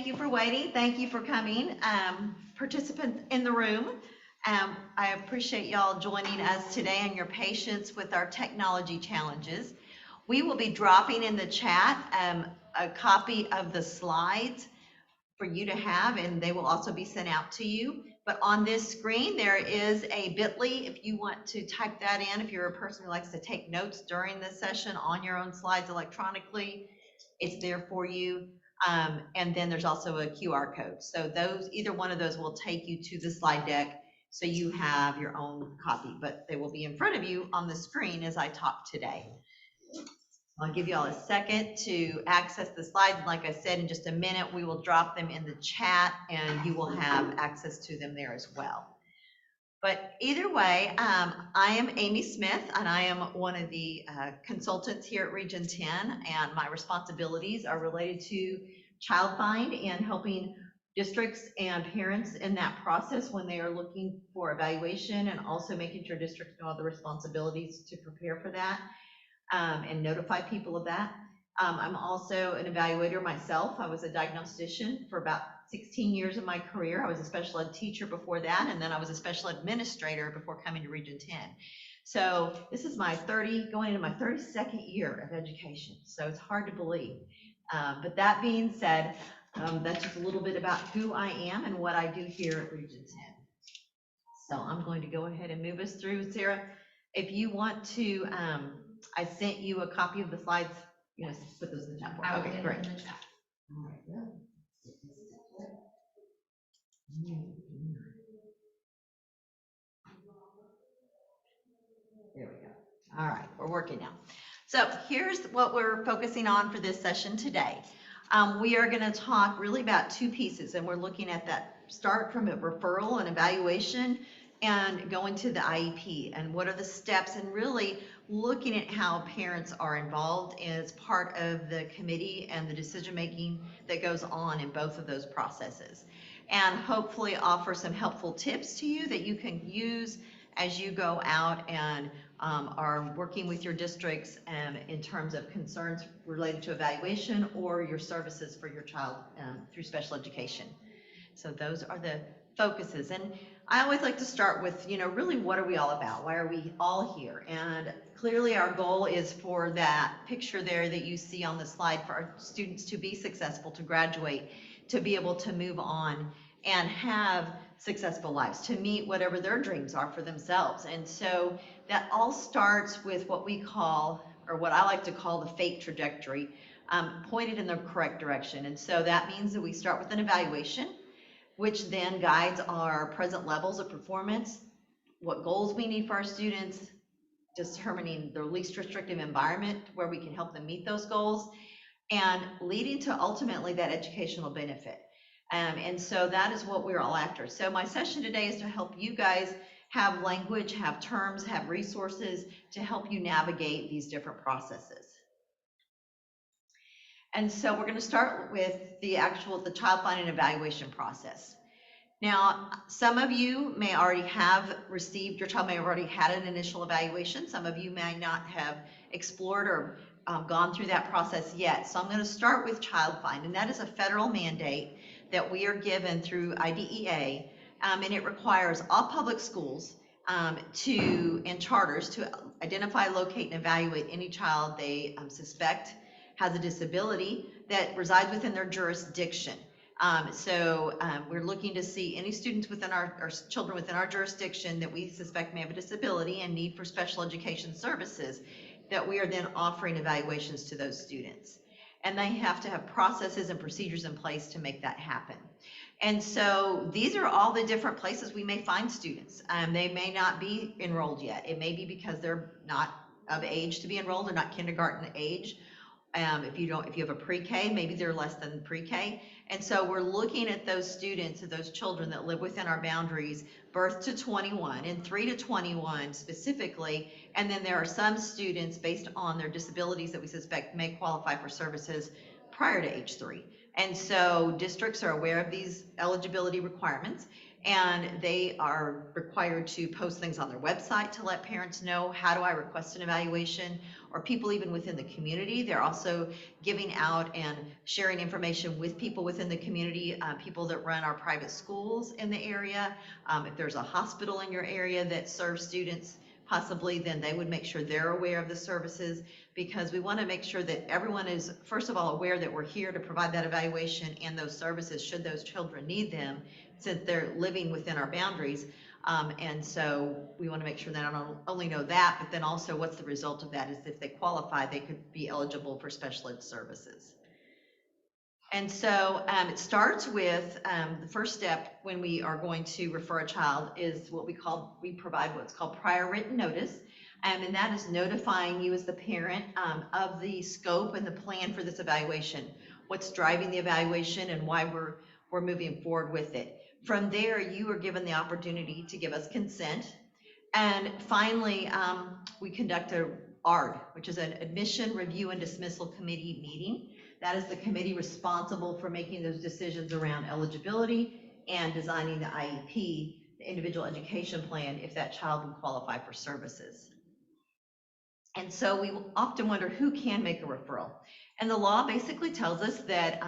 you for waiting. Thank you for coming. Participants in the room, I appreciate y'all joining us today and your patience with our technology challenges. We will be dropping in the chat a copy of the slides for you to have, and they will also be sent out to you. But on this screen, there is a bit.ly if you want to type that in, if you're a person who likes to take notes during the session on your own slides electronically, it's there for you. And then there's also a QR code. So either one of those will take you to the slide deck so you have your own copy, but they will be in front of you on the screen as I talk today. I'll give you all a second to access the slides. Like I said, in just a minute, we will drop them in the chat and you will have access to them there as well. But either way, I am Amy Smith and I am one of the consultants here at Region 10, and my responsibilities are related to Child Find and helping districts and parents in that process when they are looking for evaluation, and also making sure districts know all the responsibilities to prepare for that. And notify people of that. I'm also an evaluator myself. I was a diagnostician for about 16 years of my career. I was a special ed teacher before that, and then I was a special administrator before coming to Region 10. So this is my going into my 32nd year of education. So it's hard to believe. But that being said, that's just a little bit about who I am and what I do here at Region 10. So I'm going to go ahead and move us through. Sarah, if you want to, I sent you a copy of the slides. Put those in the chat. Okay, great. There we go. All right, we're working now. So here's what we're focusing on for this session today. We are going to talk really about two pieces, and we're looking at that start from a referral and evaluation and going to the IEP and what are the steps, and really looking at how parents are involved as part of the committee and the decision making that goes on in both of those processes, and hopefully offer some helpful tips to you that you can use as you go out and are working with your districts in terms of concerns related to evaluation or your services for your child through special education. So those are the focuses. And I always like to start with, really what are we all about? Why are we all here? And clearly our goal is for that picture there that you see on the slide, for our students to be successful, to graduate, to be able to move on and have successful lives, to meet whatever their dreams are for themselves. And so that all starts with what we call, or what I like to call, the fate trajectory, pointed in the correct direction. And so that means that we start with an evaluation, which then guides our present levels of performance, what goals we need for our students, determining the least restrictive environment where we can help them meet those goals, and leading to ultimately that educational benefit. And so that is what we're all after. So my session today is to help you guys have language, have terms, have resources to help you navigate these different processes. And so we're going to start with the child find and evaluation process. Now, some of you may already have received, your child may have already had an initial evaluation. Some of you may not have explored or gone through that process yet. So I'm going to start with child find, and that is a federal mandate that we are given through IDEA, and it requires all public schools and charters to identify, locate, and evaluate any child they suspect has a disability that resides within their jurisdiction. We're looking to see any students within our children within our jurisdiction that we suspect may have a disability and need for special education services, that we are then offering evaluations to those students. And they have to have processes and procedures in place to make that happen. And so these are all the different places we may find students. They may not be enrolled yet. It may be because they're not of age to be enrolled, or not kindergarten age. If you have a pre-K, maybe they're less than pre-K. And so we're looking at those students, those children that live within our boundaries, birth to 21 and 3 to 21 specifically. And then there are some students based on their disabilities that we suspect may qualify for services prior to age 3. And so districts are aware of these eligibility requirements, and they are required to post things on their website to let parents know, how do I request an evaluation? Or people even within the community, they're also giving out and sharing information with people within the community, people that run our private schools in the area. If there's a hospital in your area that serves students possibly, then they would make sure they're aware of the services, because we want to make sure that everyone is, first of all, aware that we're here to provide that evaluation and those services should those children need them, since they're living within our boundaries. And so we want to make sure they not only know that, but then also what's the result of that is if they qualify, they could be eligible for special ed services. And so it starts with the first step when we are going to refer a child is what we provide what's called prior written notice. And that is notifying you as the parent of the scope and the plan for this evaluation, what's driving the evaluation and why we're moving forward with it. From there, you are given the opportunity to give us consent. And finally, we conduct a ARD, which is an Admission Review and Dismissal Committee meeting. That is the committee responsible for making those decisions around eligibility and designing the IEP, the individual education plan, if that child would qualify for services. And so we often wonder who can make a referral. And the law basically tells us that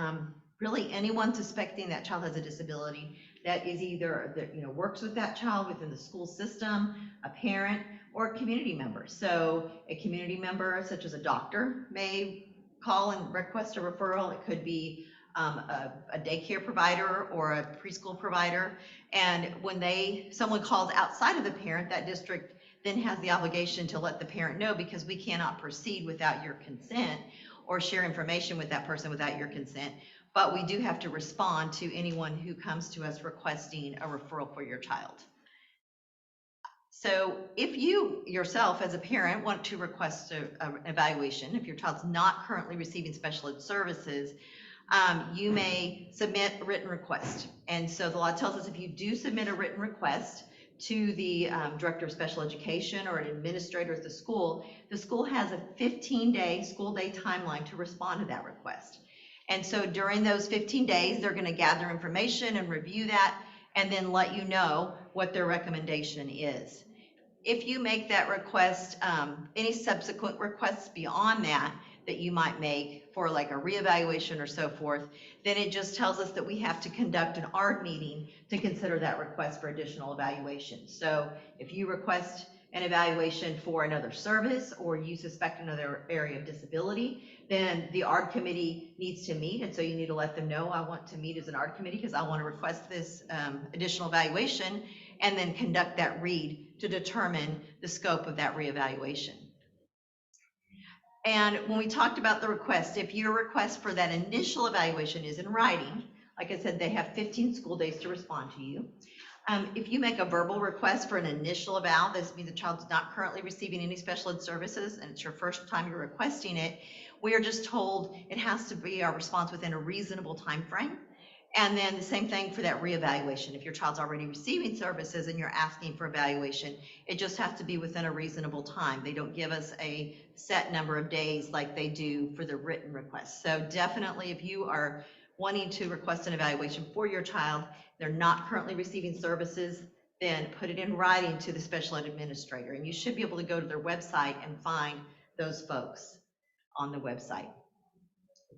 really anyone suspecting that child has a disability that is either that works with that child within the school system, a parent, or a community member. So a community member, such as a doctor, may call and request a referral. It could be a daycare provider or a preschool provider. And when someone calls outside of the parent, that district then has the obligation to let the parent know, because we cannot proceed without your consent or share information with that person without your consent. But we do have to respond to anyone who comes to us requesting a referral for your child. So if you yourself as a parent want to request an evaluation, if your child's not currently receiving special ed services, you may submit a written request. And so the law tells us if you do submit a written request to the director of special education or an administrator at the school has a 15-day school day timeline to respond to that request. And so during those 15 days, they're going to gather information and review that and then let you know what their recommendation is. If you make that request, any subsequent requests beyond that you might make for like a reevaluation or so forth, then it just tells us that we have to conduct an ARD meeting to consider that request for additional evaluation. So if you request an evaluation for another service or you suspect another area of disability, then the ARD committee needs to meet. And so you need to let them know, I want to meet as an ARD committee because I want to request this additional evaluation, and then conduct that read to determine the scope of that reevaluation. And when we talked about the request, if your request for that initial evaluation is in writing, like I said, they have 15 school days to respond to you. If you make a verbal request for an initial eval, this means the child's not currently receiving any special ed services and it's your first time you're requesting it, we are just told it has to be our response within a reasonable time frame. And then the same thing for that reevaluation. If your child's already receiving services and you're asking for evaluation, it just has to be within a reasonable time. They don't give us a set number of days like they do for the written request. So definitely if you are wanting to request an evaluation for your child, they're not currently receiving services, then put it in writing to the special ed administrator. And you should be able to go to their website and find those folks on the website.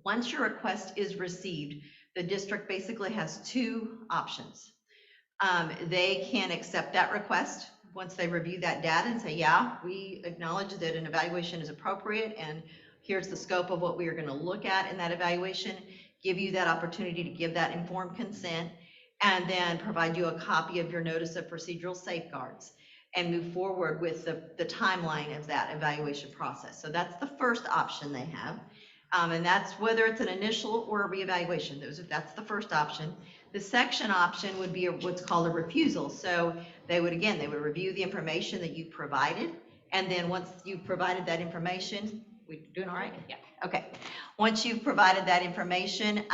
Once your request is received, the district basically has two options. They can accept that request once they review that data and say, yeah, we acknowledge that an evaluation is appropriate and here's the scope of what we are going to look at in that evaluation, give you that opportunity to give that informed consent, and then provide you a copy of your notice of procedural safeguards and move forward with the timeline of that evaluation process. So that's the first option they have. And that's whether it's an initial or a reevaluation. That's the first option. The second option would be what's called a refusal. So they would review the information that you provided. And then once you've provided that information, we doing all right? Yeah. Okay. Once you've provided that information,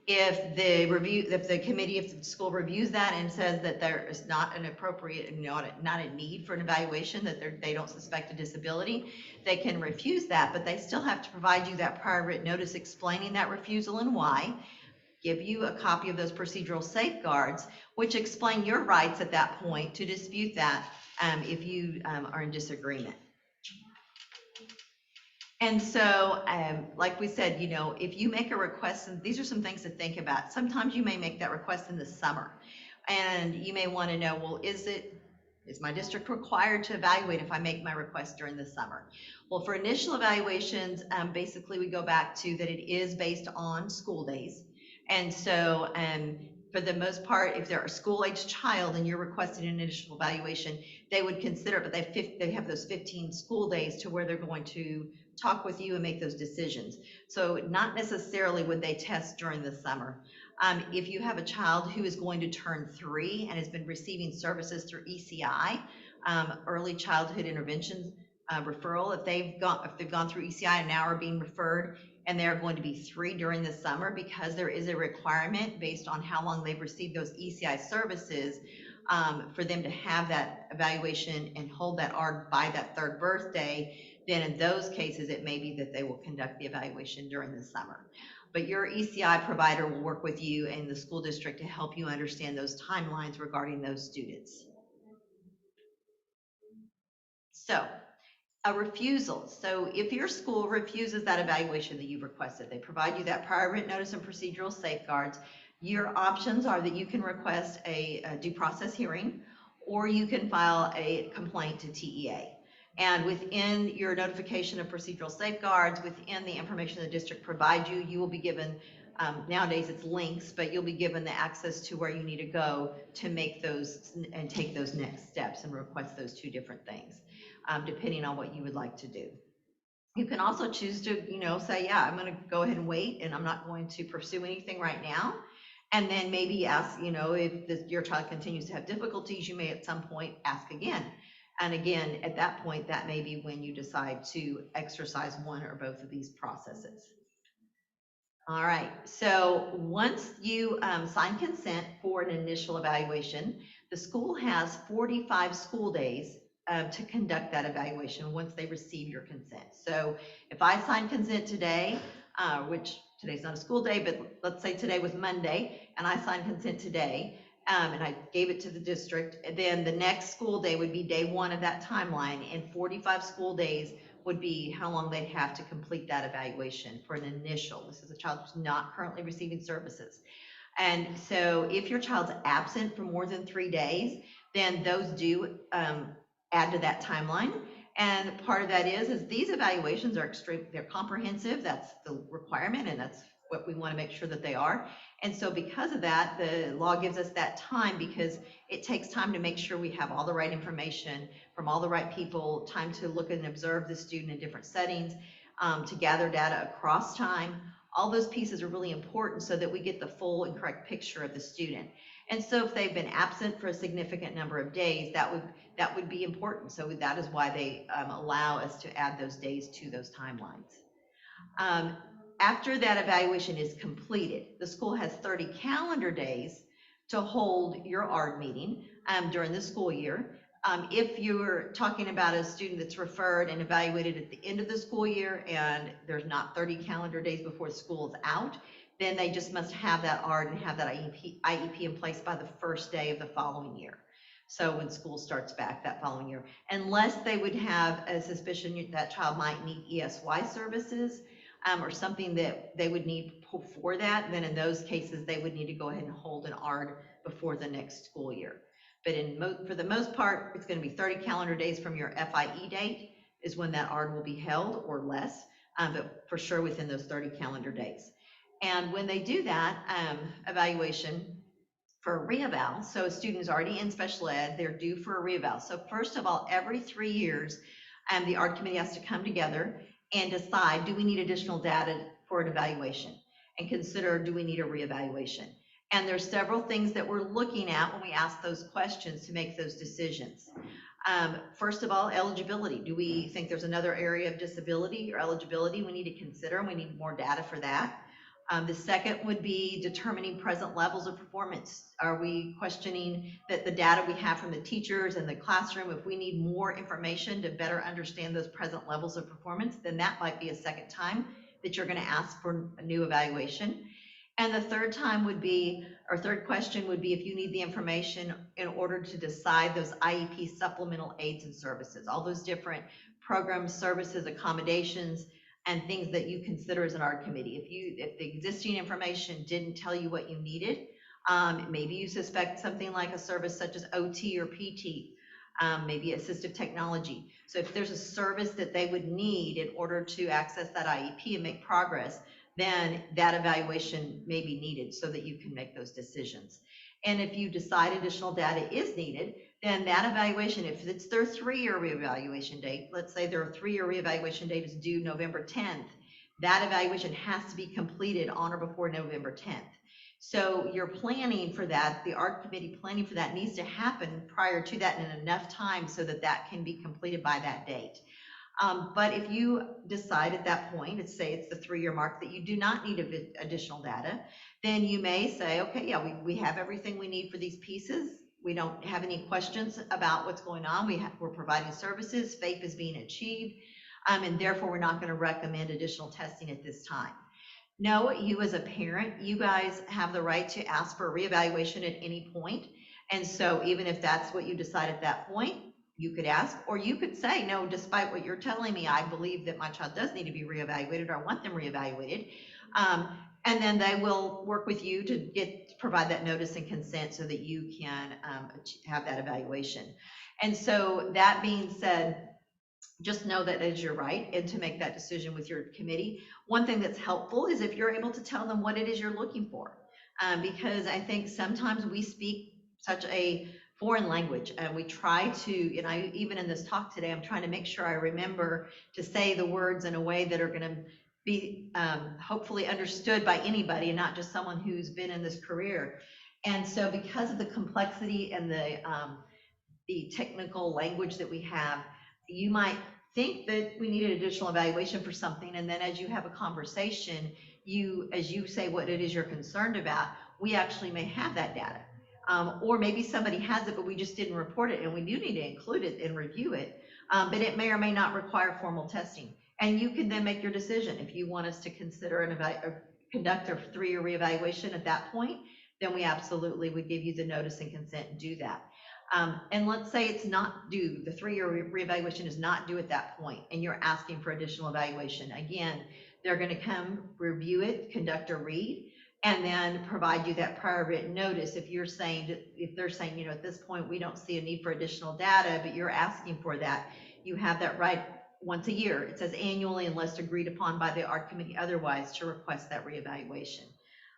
if the school reviews that and says that there is not an appropriate, not a need for an evaluation, that they don't suspect a disability, they can refuse that, but they still have to provide you that prior written notice explaining that refusal and why. give you a copy of those procedural safeguards, which explain your rights at that point to dispute that if you are in disagreement. And so, like we said, you know, if you make a request, and these are some things to think about. Sometimes you may make that request in the summer, and you may want to know, well, is my district required to evaluate if I make my request during the summer? Well, for initial evaluations, basically we go back to that it is based on school days. And so, for the most part, if they're a school-age child and you're requesting an initial evaluation, they would consider it, but they have those 15 school days to where they're going to talk with you and make those decisions. So not necessarily would they test during the summer. If you have a child who is going to turn 3 and has been receiving services through ECI, early childhood interventions referral, if they've gone through ECI and now are being referred, and they're going to be 3 during the summer, because there is a requirement based on how long they've received those ECI services for them to have that evaluation and hold that ARD by that 3rd birthday. Then in those cases, it may be that they will conduct the evaluation during the summer. But your ECI provider will work with you and the school district to help you understand those timelines regarding those students. So, a refusal. So if your school refuses that evaluation that you've requested, they provide you that prior written notice and procedural safeguards, your options are that you can request a due process hearing, or you can file a complaint to TEA. And within your notification of procedural safeguards, within the information the district provides you, you will be given, nowadays it's links, but you'll be given the access to where you need to go to make those and take those next steps and request those 2 different things, depending on what you would like to do. You can also choose to, you know, say, yeah, I'm going to go ahead and wait, and I'm not going to pursue anything right now. And then maybe ask, you know, if your child continues to have difficulties, you may at some point ask again. And again, at that point, that may be when you decide to exercise one or both of these processes. All right, so once you sign consent for an initial evaluation, the school has 45 school days to conduct that evaluation once they receive your consent. So if I sign consent today, which today's not a school day, but let's say today was Monday, and I signed consent today, and I gave it to the district, then the next school day would be day 1 of that timeline, and 45 school days would be how long they'd have to complete that evaluation for an initial. This is a child who's not currently receiving services. And so if your child's absent for more than 3 days, then those do add to that timeline. And part of that is these evaluations are they're comprehensive. That's the requirement, and that's what we want to make sure that they are. And so because of that, the law gives us that time, because it takes time to make sure we have all the right information from all the right people, time to look and observe the student in different settings, to gather data across time. All those pieces are really important so that we get the full and correct picture of the student. And so if they've been absent for a significant number of days, that would be important. So that is why they allow us to add those days to those timelines. After that evaluation is completed, the school has 30 calendar days to hold your ARD meeting during the school year. If you're talking about a student that's referred and evaluated at the end of the school year and there's not 30 calendar days before school is out, then they just must have that ARD and have that IEP in place by the first day of the following year. So when school starts back that following year, unless they would have a suspicion that child might need ESY services, or something that they would need before that, then in those cases, they would need to go ahead and hold an ARD before the next school year. But for the most part, it's going to be 30 calendar days from your FIE date is when that ARD will be held, or less, but for sure within those 30 calendar days. And when they do that evaluation for a reeval, so a student is already in special ed, they're due for a reeval. So first of all, every 3 years, the ARD committee has to come together and decide, do we need additional data for an evaluation, and consider, do we need a reevaluation? And there's several things that we're looking at when we ask those questions to make those decisions. First of all, eligibility. Do we think there's another area of disability or eligibility we need to consider, and we need more data for that? The second would be determining present levels of performance. Are we questioning that the data we have from the teachers and the classroom, if we need more information to better understand those present levels of performance, then that might be a second time that you're going to ask for a new evaluation. And the third time would be, or third question would be if you need the information in order to decide those IEP supplemental aids and services, all those different programs, services, accommodations, and things that you consider as an ARD committee. If the existing information didn't tell you what you needed, maybe you suspect something like a service such as OT or PT, maybe assistive technology. So if there's a service that they would need in order to access that IEP and make progress, then that evaluation may be needed so that you can make those decisions. And if you decide additional data is needed, then that evaluation, if it's their 3-year reevaluation date, let's say their 3-year reevaluation date is due November 10th, that evaluation has to be completed on or before November 10th. So your planning for that, the ARD committee planning for that needs to happen prior to that in enough time so that that can be completed by that date. But if you decide at that point, let's say it's the 3-year mark, that you do not need additional data, then you may say, okay, yeah, we have everything we need for these pieces. We don't have any questions about what's going on. We're providing services, FAPE is being achieved, and therefore we're not going to recommend additional testing at this time. No, you as a parent, you guys have the right to ask for a reevaluation at any point. And so even if that's what you decide at that point, you could ask, or you could say, no, despite what you're telling me, I believe that my child does need to be reevaluated, or I want them reevaluated. And then they will work with you to provide that notice and consent so that you can have that evaluation. And so that being said, just know that is your right, and to make that decision with your committee. One thing that's helpful is if you're able to tell them what it is you're looking for, because I think sometimes we speak such a foreign language, and we try to, and I even in this talk today, I'm trying to make sure I remember to say the words in a way that are going to be hopefully understood by anybody, and not just someone who's been in this career. And so because of the complexity and the technical language that we have, you might think that we need an additional evaluation for something, and then as you have a conversation, as you say what it is you're concerned about, we actually may have that data. Or maybe somebody has it, but we just didn't report it, and we do need to include it and review it. But it may or may not require formal testing. And you can then make your decision. If you want us to consider conduct a 3-year reevaluation at that point, then we absolutely would give you the notice and consent and do that. And let's say it's not due, the 3-year reevaluation is not due at that point, and you're asking for additional evaluation. Again, they're going to come review it, conduct a read, and then provide you that prior written notice. If they're saying, at this point, we don't see a need for additional data, but you're asking for that, you have that right once a year. It says annually, unless agreed upon by the ARD committee otherwise, to request that reevaluation.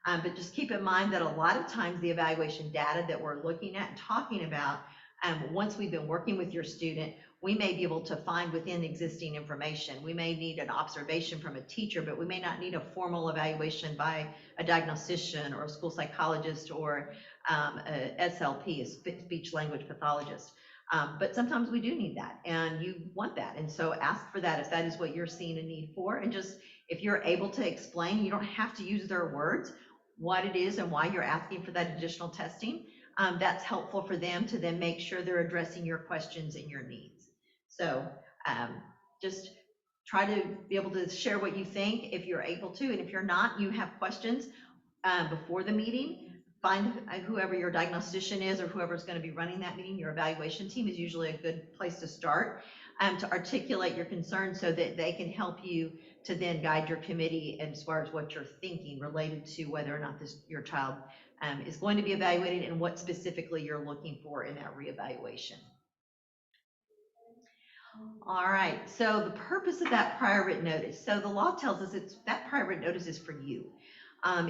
But just keep in mind that a lot of times the evaluation data that we're looking at and talking about, once we've been working with your student, we may be able to find within existing information. We may need an observation from a teacher, but we may not need a formal evaluation by a diagnostician or a school psychologist or a SLP, a speech language pathologist. But sometimes we do need that, and you want that. And so ask for that if that is what you're seeing a need for. And just, if you're able to explain, you don't have to use their words, what it is and why you're asking for that additional testing. That's helpful for them to then make sure they're addressing your questions and your needs. So just try to be able to share what you think if you're able to, and if you're not, you have questions before the meeting, find whoever your diagnostician is or whoever's going to be running that meeting. Your evaluation team is usually a good place to start to articulate your concerns so that they can help you to then guide your committee as far as what you're thinking related to whether or not your child is going to be evaluated and what specifically you're looking for in that reevaluation. All right, so the purpose of that prior written notice. So the law tells us that prior written notice is for you.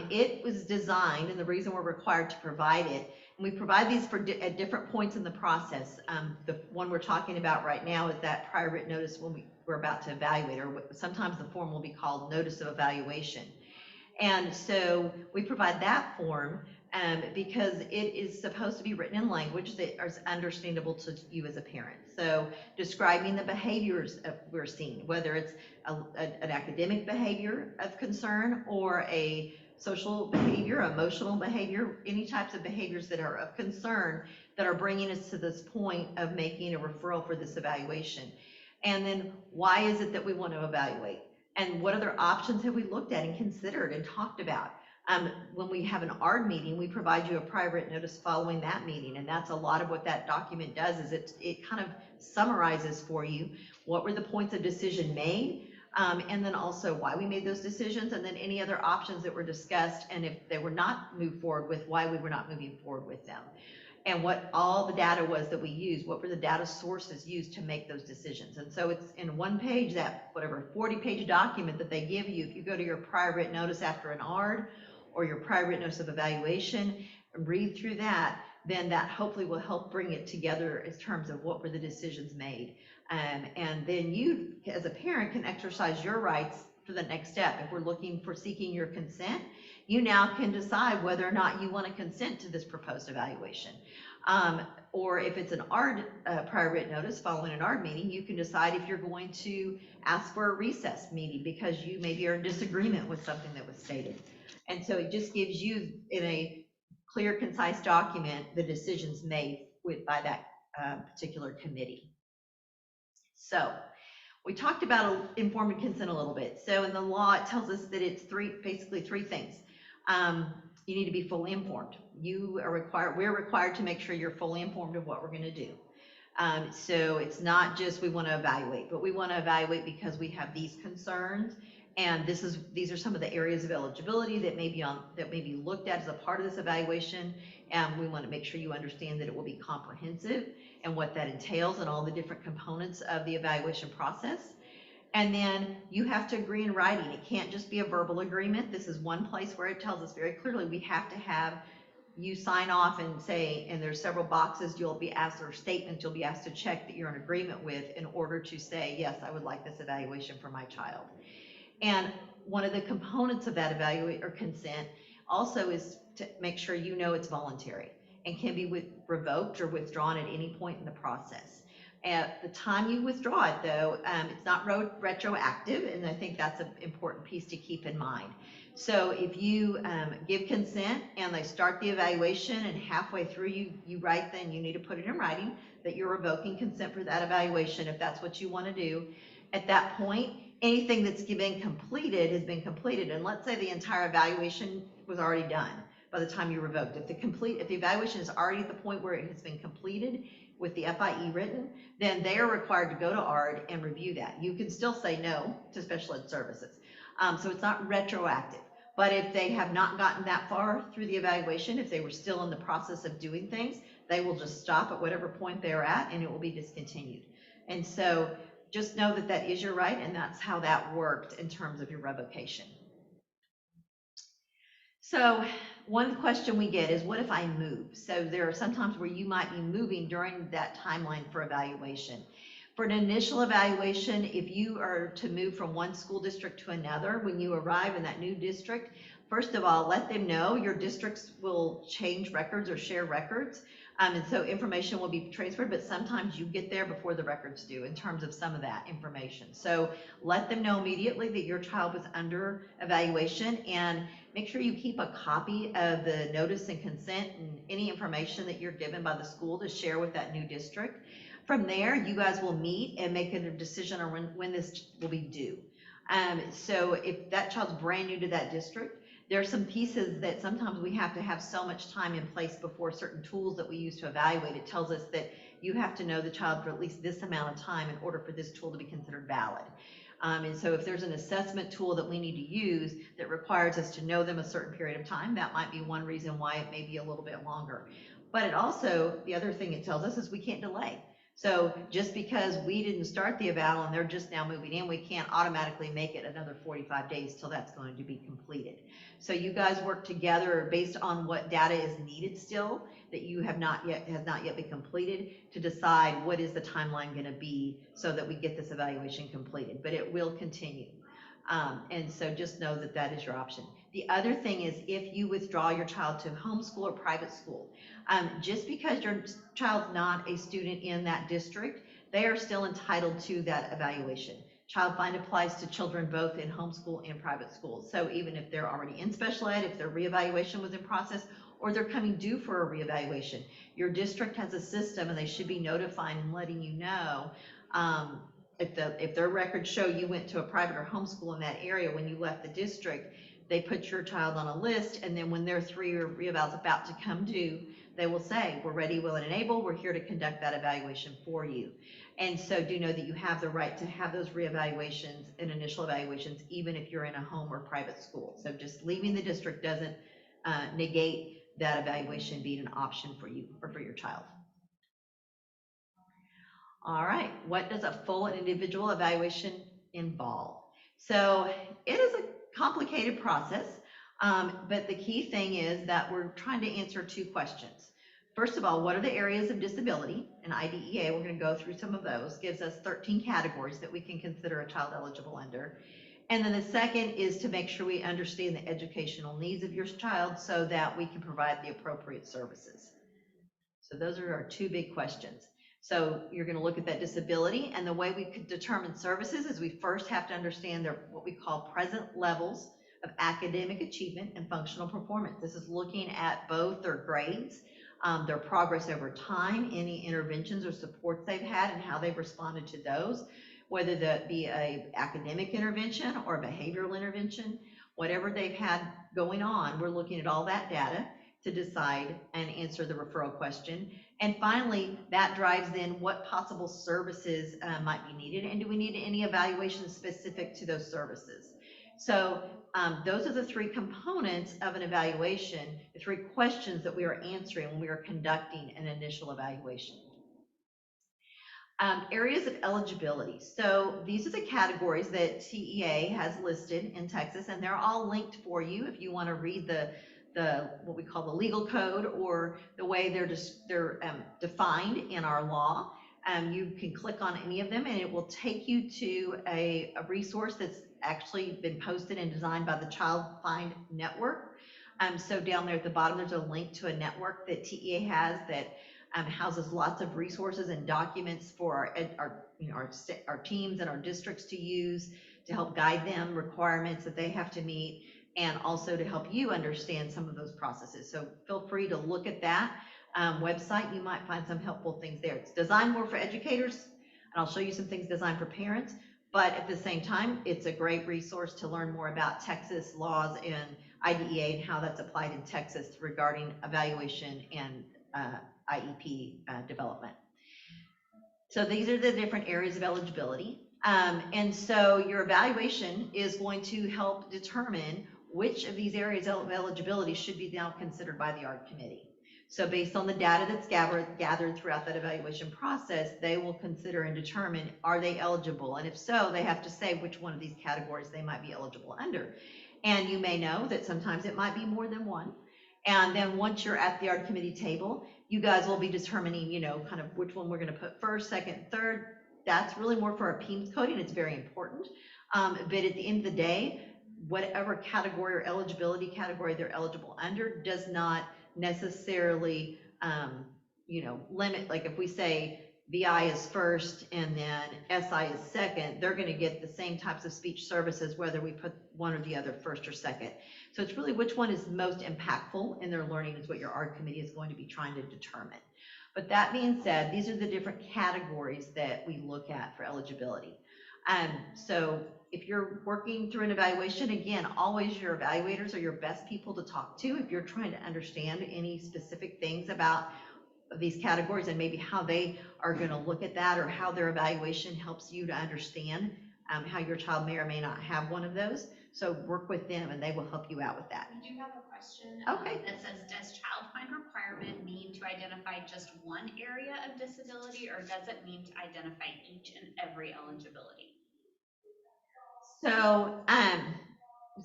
It was designed, and the reason we're required to provide it, and we provide these at different points in the process. The one we're talking about right now is that prior written notice when we're about to evaluate, or sometimes the form will be called notice of evaluation. And so we provide that form because it is supposed to be written in language that is understandable to you as a parent. So describing the behaviors we're seeing, whether it's an academic behavior of concern or a social behavior, emotional behavior, any types of behaviors that are of concern that are bringing us to this point of making a referral for this evaluation. And then why is it that we want to evaluate? And what other options have we looked at and considered and talked about? When we have an ARD meeting, we provide you a prior written notice following that meeting, and that's a lot of what that document does. Is it kind of summarizes for you what were the points of decision made, and then also why we made those decisions, and then any other options that were discussed, and if they were not moved forward with, why we were not moving forward with them, and what all the data was that we used, what were the data sources used to make those decisions. And so it's in one page, that whatever 40-page document that they give you. If you go to your prior written notice after an ARD or your prior written notice of evaluation and read through that, then that hopefully will help bring it together in terms of what were the decisions made. And then you, as a parent, can exercise your rights for the next step. If we're looking for seeking your consent, you now can decide whether or not you want to consent to this proposed evaluation. Or if it's an ARD prior written notice following an ARD meeting, you can decide if you're going to ask for a recess meeting because you maybe are in disagreement with something that was stated. And so it just gives you, in a clear, concise document, the decisions made by that particular committee. So we talked about informed consent a little bit. So in the law, it tells us that it's basically three things. You need to be fully informed. We're required to make sure you're fully informed of what we're going to do. So it's not just we want to evaluate, but we want to evaluate because we have these concerns, and these are some of the areas of eligibility that may be looked at as a part of this evaluation, and we want to make sure you understand that it will be comprehensive and what that entails and all the different components of the evaluation process. And then you have to agree in writing. It can't just be a verbal agreement. This is one place where it tells us very clearly we have to have you sign off and say, and there's several boxes you'll be asked, or statements you'll be asked to check that you're in agreement with in order to say, yes, I would like this evaluation for my child. And one of the components of that evaluate or consent also is to make sure you know it's voluntary and can be revoked or withdrawn at any point in the process. At the time you withdraw it, though, it's not retroactive, and I think that's an important piece to keep in mind. So if you give consent and they start the evaluation and halfway through you write, then you need to put it in writing that you're revoking consent for that evaluation if that's what you want to do. At that point, anything that's been completed has been completed, and let's say the entire evaluation was already done by the time you revoked. If the evaluation is already at the point where it has been completed with the FIE written, then they are required to go to ARD and review that. You can still say no to special ed services. So it's not retroactive. But if they have not gotten that far through the evaluation, if they were still in the process of doing things, they will just stop at whatever point they're at and it will be discontinued. And so just know that that is your right, and that's how that worked in terms of your revocation. So one question we get is, what if I move? So there are some times where you might be moving during that timeline for evaluation. For an initial evaluation, if you are to move from one school district to another, when you arrive in that new district, first of all, let them know your districts will change records or share records. And so information will be transferred, but sometimes you get there before the records do in terms of some of that information. So let them know immediately that your child was under evaluation, and make sure you keep a copy of the notice and consent and any information that you're given by the school to share with that new district. From there, you guys will meet and make a decision on when this will be due. So if that child's brand new to that district, there are some pieces that sometimes we have to have so much time in place before certain tools that we use to evaluate. It tells us that you have to know the child for at least this amount of time in order for this tool to be considered valid. And so if there's an assessment tool that we need to use that requires us to know them a certain period of time, that might be one reason why it may be a little bit longer. But it also, the other thing it tells us is we can't delay. So just because we didn't start the eval and they're just now moving in, we can't automatically make it another 45 days till that's going to be completed. So you guys work together based on what data is needed still that you has not yet been completed to decide what is the timeline going to be so that we get this evaluation completed, but it will continue. And so just know that that is your option. The other thing is, if you withdraw your child to homeschool or private school, just because your child's not a student in that district, they are still entitled to that evaluation. Child Find applies to children both in homeschool and private schools. So even if they're already in special ed, if their reevaluation was in process, or they're coming due for a reevaluation, your district has a system and they should be notifying and letting you know if their records show you went to a private or homeschool in that area when you left the district, they put your child on a list, and then when their 3-year reeval is about to come due, they will say, we're ready, willing, and able, we're here to conduct that evaluation for you. And so do know that you have the right to have those reevaluations and initial evaluations, even if you're in a home or private school. So just leaving the district doesn't negate that evaluation being an option for you or for your child. All right, what does a full and individual evaluation involve? So it is a complicated process, but the key thing is that we're trying to answer 2 questions. First of all, what are the areas of disability? And IDEA, we're going to go through some of those, gives us 13 categories that we can consider a child eligible under. And then the second is to make sure we understand the educational needs of your child so that we can provide the appropriate services. So those are our 2 big questions. So you're going to look at that disability, and the way we could determine services is we first have to understand their what we call present levels of academic achievement and functional performance. This is looking at both their grades, their progress over time, any interventions or supports they've had and how they've responded to those, whether that be a academic intervention or a behavioral intervention, whatever they've had going on, we're looking at all that data to decide and answer the referral question. And finally, that drives then what possible services might be needed, and do we need any evaluations specific to those services. So those are the 3 components of an evaluation, the 3 questions that we are answering when we are conducting an initial evaluation. Areas of eligibility. So these are the categories that TEA has listed in Texas, and they're all linked for you if you want to read the what we call the legal code, or the way they're defined in our law. You can click on any of them and it will take you to a resource that's actually been posted and designed by the Child Find Network. So down there at the bottom, there's a link to a network that TEA has that houses lots of resources and documents for our teams and our districts to use to help guide them, requirements that they have to meet, and also to help you understand some of those processes. So feel free to look at that website. You might find some helpful things there. It's designed more for educators, and I'll show you some things designed for parents, but at the same time, it's a great resource to learn more about Texas laws and IDEA and how that's applied in Texas regarding evaluation and IEP development. So these are the different areas of eligibility. And so your evaluation is going to help determine which of these areas of eligibility should be now considered by the ARD committee. So based on the data that's gathered throughout that evaluation process, they will consider and determine, are they eligible? And if so, they have to say which one of these categories they might be eligible under. And you may know that sometimes it might be more than one. And then once you're at the ARD committee table, you guys will be determining, kind of which one we're going to put first, second, third. That's really more for our PEMS coding. It's very important. But at the end of the day, whatever category or eligibility category they're eligible under does not necessarily, limit. Like if we say VI is first and then SI is second, they're going to get the same types of speech services whether we put one or the other first or second. So it's really which one is most impactful in their learning is what your ARD committee is going to be trying to determine. But that being said, these are the different categories that we look at for eligibility. So if you're working through an evaluation, again, always your evaluators are your best people to talk to if you're trying to understand any specific things about these categories and maybe how they are going to look at that, or how their evaluation helps you to understand how your child may or may not have one of those. So work with them and they will help you out with that. We do have a question that says, does child find requirement mean to identify just one area of disability, or does it mean to identify each and every eligibility? So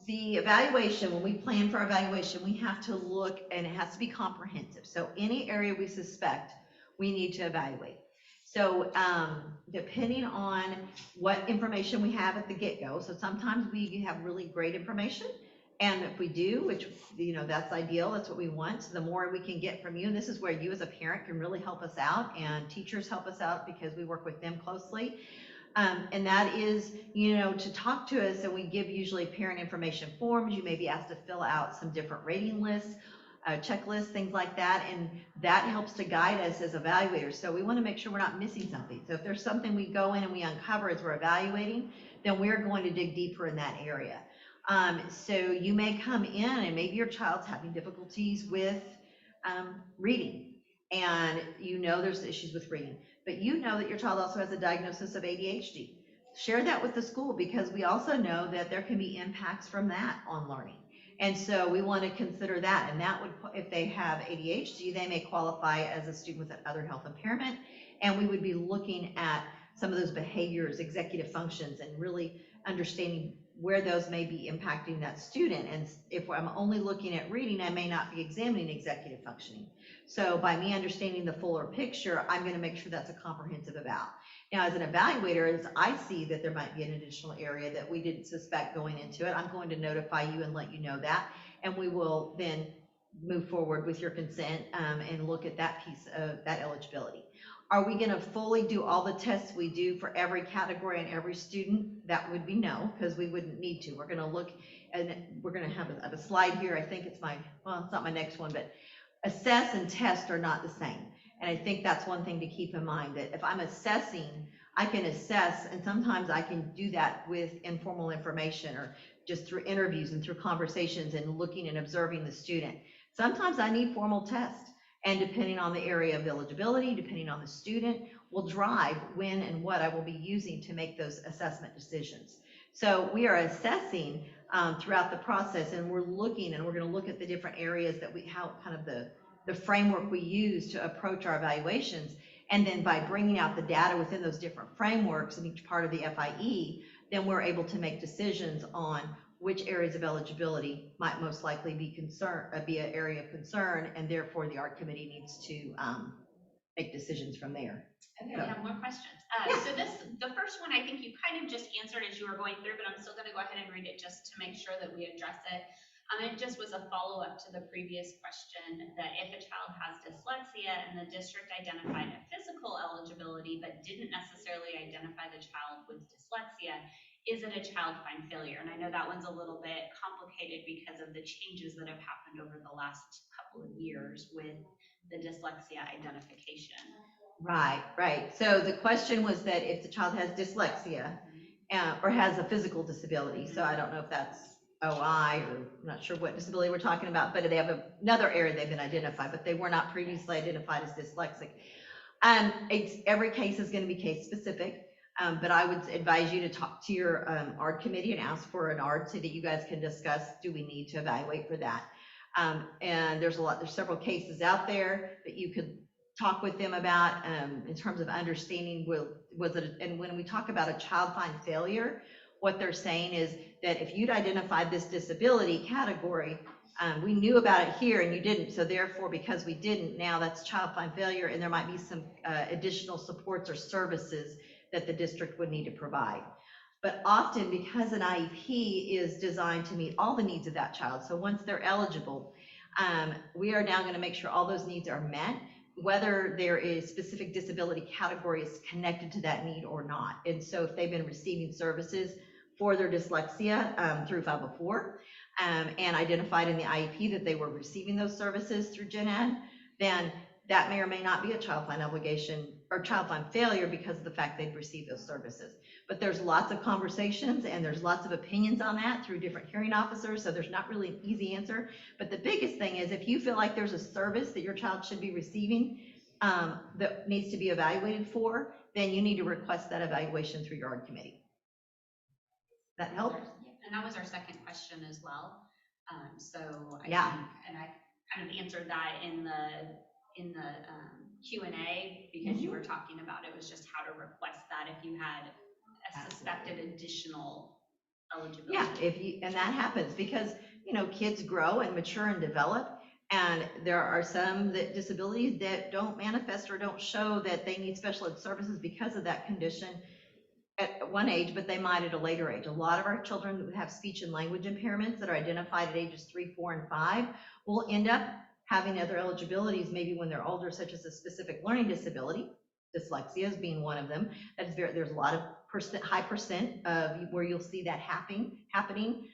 the evaluation, when we plan for evaluation, we have to look, and it has to be comprehensive. So any area we suspect, we need to evaluate. So depending on what information we have at the get-go, so sometimes we have really great information, and if we do, which that's ideal, that's what we want. So the more we can get from you, and this is where you as a parent can really help us out, and teachers help us out because we work with them closely. And that is, to talk to us, and we give usually parent information forms. You may be asked to fill out some different rating lists, checklists, things like that, and that helps to guide us as evaluators. So we want to make sure we're not missing something. So if there's something we go in and we uncover as we're evaluating, then we're going to dig deeper in that area. So you may come in and maybe your child's having difficulties with reading, and you know there's issues with reading, but you know that your child also has a diagnosis of ADHD. Share that with the school, because we also know that there can be impacts from that on learning. And so we want to consider that, and that would, if they have ADHD, they may qualify as a student with other health impairment, and we would be looking at some of those behaviors, executive functions, and really understanding where those may be impacting that student. And if I'm only looking at reading, I may not be examining executive functioning. So by me understanding the fuller picture, I'm going to make sure that's a comprehensive eval. Now, as an evaluator, as I see that there might be an additional area that we didn't suspect going into it, I'm going to notify you and let you know that, and we will then move forward with your consent and look at that piece of that eligibility. Are we going to fully do all the tests we do for every category and every student? That would be no, because we wouldn't need to. We're going to look, and we're going to have a slide here. I think it's well, it's not my next one, but assess and test are not the same. And I think that's one thing to keep in mind, that if I'm assessing, I can assess, and sometimes I can do that with informal information or just through interviews and through conversations and looking and observing the student. Sometimes I need formal tests, and depending on the area of eligibility, depending on the student, will drive when and what I will be using to make those assessment decisions. So we are assessing throughout the process, and we're looking, and we're going to look at the different areas that how kind of the framework we use to approach our evaluations. And then by bringing out the data within those different frameworks in each part of the FIE, then we're able to make decisions on which areas of eligibility might most likely be an area of concern, and therefore the art committee needs to make decisions from there. Okay, we have more questions. So the first one, I think you kind of just answered as you were going through, but I'm still going to go ahead and read it just to make sure that we address it. It just was a follow-up to the previous question, that if a child has dyslexia and the district identified a physical eligibility but didn't necessarily identify the child with dyslexia, is it a child find failure? And I know that one's a little bit complicated because of the changes that have happened over the last couple of years with the dyslexia identification. Right. So the question was that if the child has dyslexia or has a physical disability, so I don't know if that's OI, or I'm not sure what disability we're talking about, but they have another area they've been identified, but they were not previously identified as dyslexic. Every case is going to be case specific, but I would advise you to talk to your ARD committee and ask for an ARD so that you guys can discuss, do we need to evaluate for that? And there's several cases out there that you could talk with them about in terms of understanding, and when we talk about a child find failure, what they're saying is that if you'd identified this disability category, we knew about it here and you didn't, so therefore because we didn't, now that's child find failure, and there might be some additional supports or services that the district would need to provide. But often, because an IEP is designed to meet all the needs of that child, so once they're eligible, we are now going to make sure all those needs are met, whether there is specific disability categories connected to that need or not. And so if they've been receiving services for their dyslexia through 504 and identified in the IEP that they were receiving those services through Gen Ed, then that may or may not be a child find obligation or child find failure because of the fact they've received those services. But there's lots of conversations and there's lots of opinions on that through different hearing officers, so there's not really an easy answer. But the biggest thing is, if you feel like there's a service that your child should be receiving that needs to be evaluated for, then you need to request that evaluation through your ARD committee. That help? And that was our second question as well. So I yeah. think, and I kind of answered that in the Q&A because you were talking about it was just how to request that if you had a suspected additional eligibility. Yeah, and that happens because, you know, kids grow and mature and develop, and there are some disabilities that don't manifest or don't show that they need special ed services because of that condition at one age, but they might at a later age. A lot of our children who have speech and language impairments that are identified at ages 3, 4, and 5 will end up having other eligibilities maybe when they're older, such as a specific learning disability, dyslexia is being one of them. There's a lot of high percent of where you'll see that happening.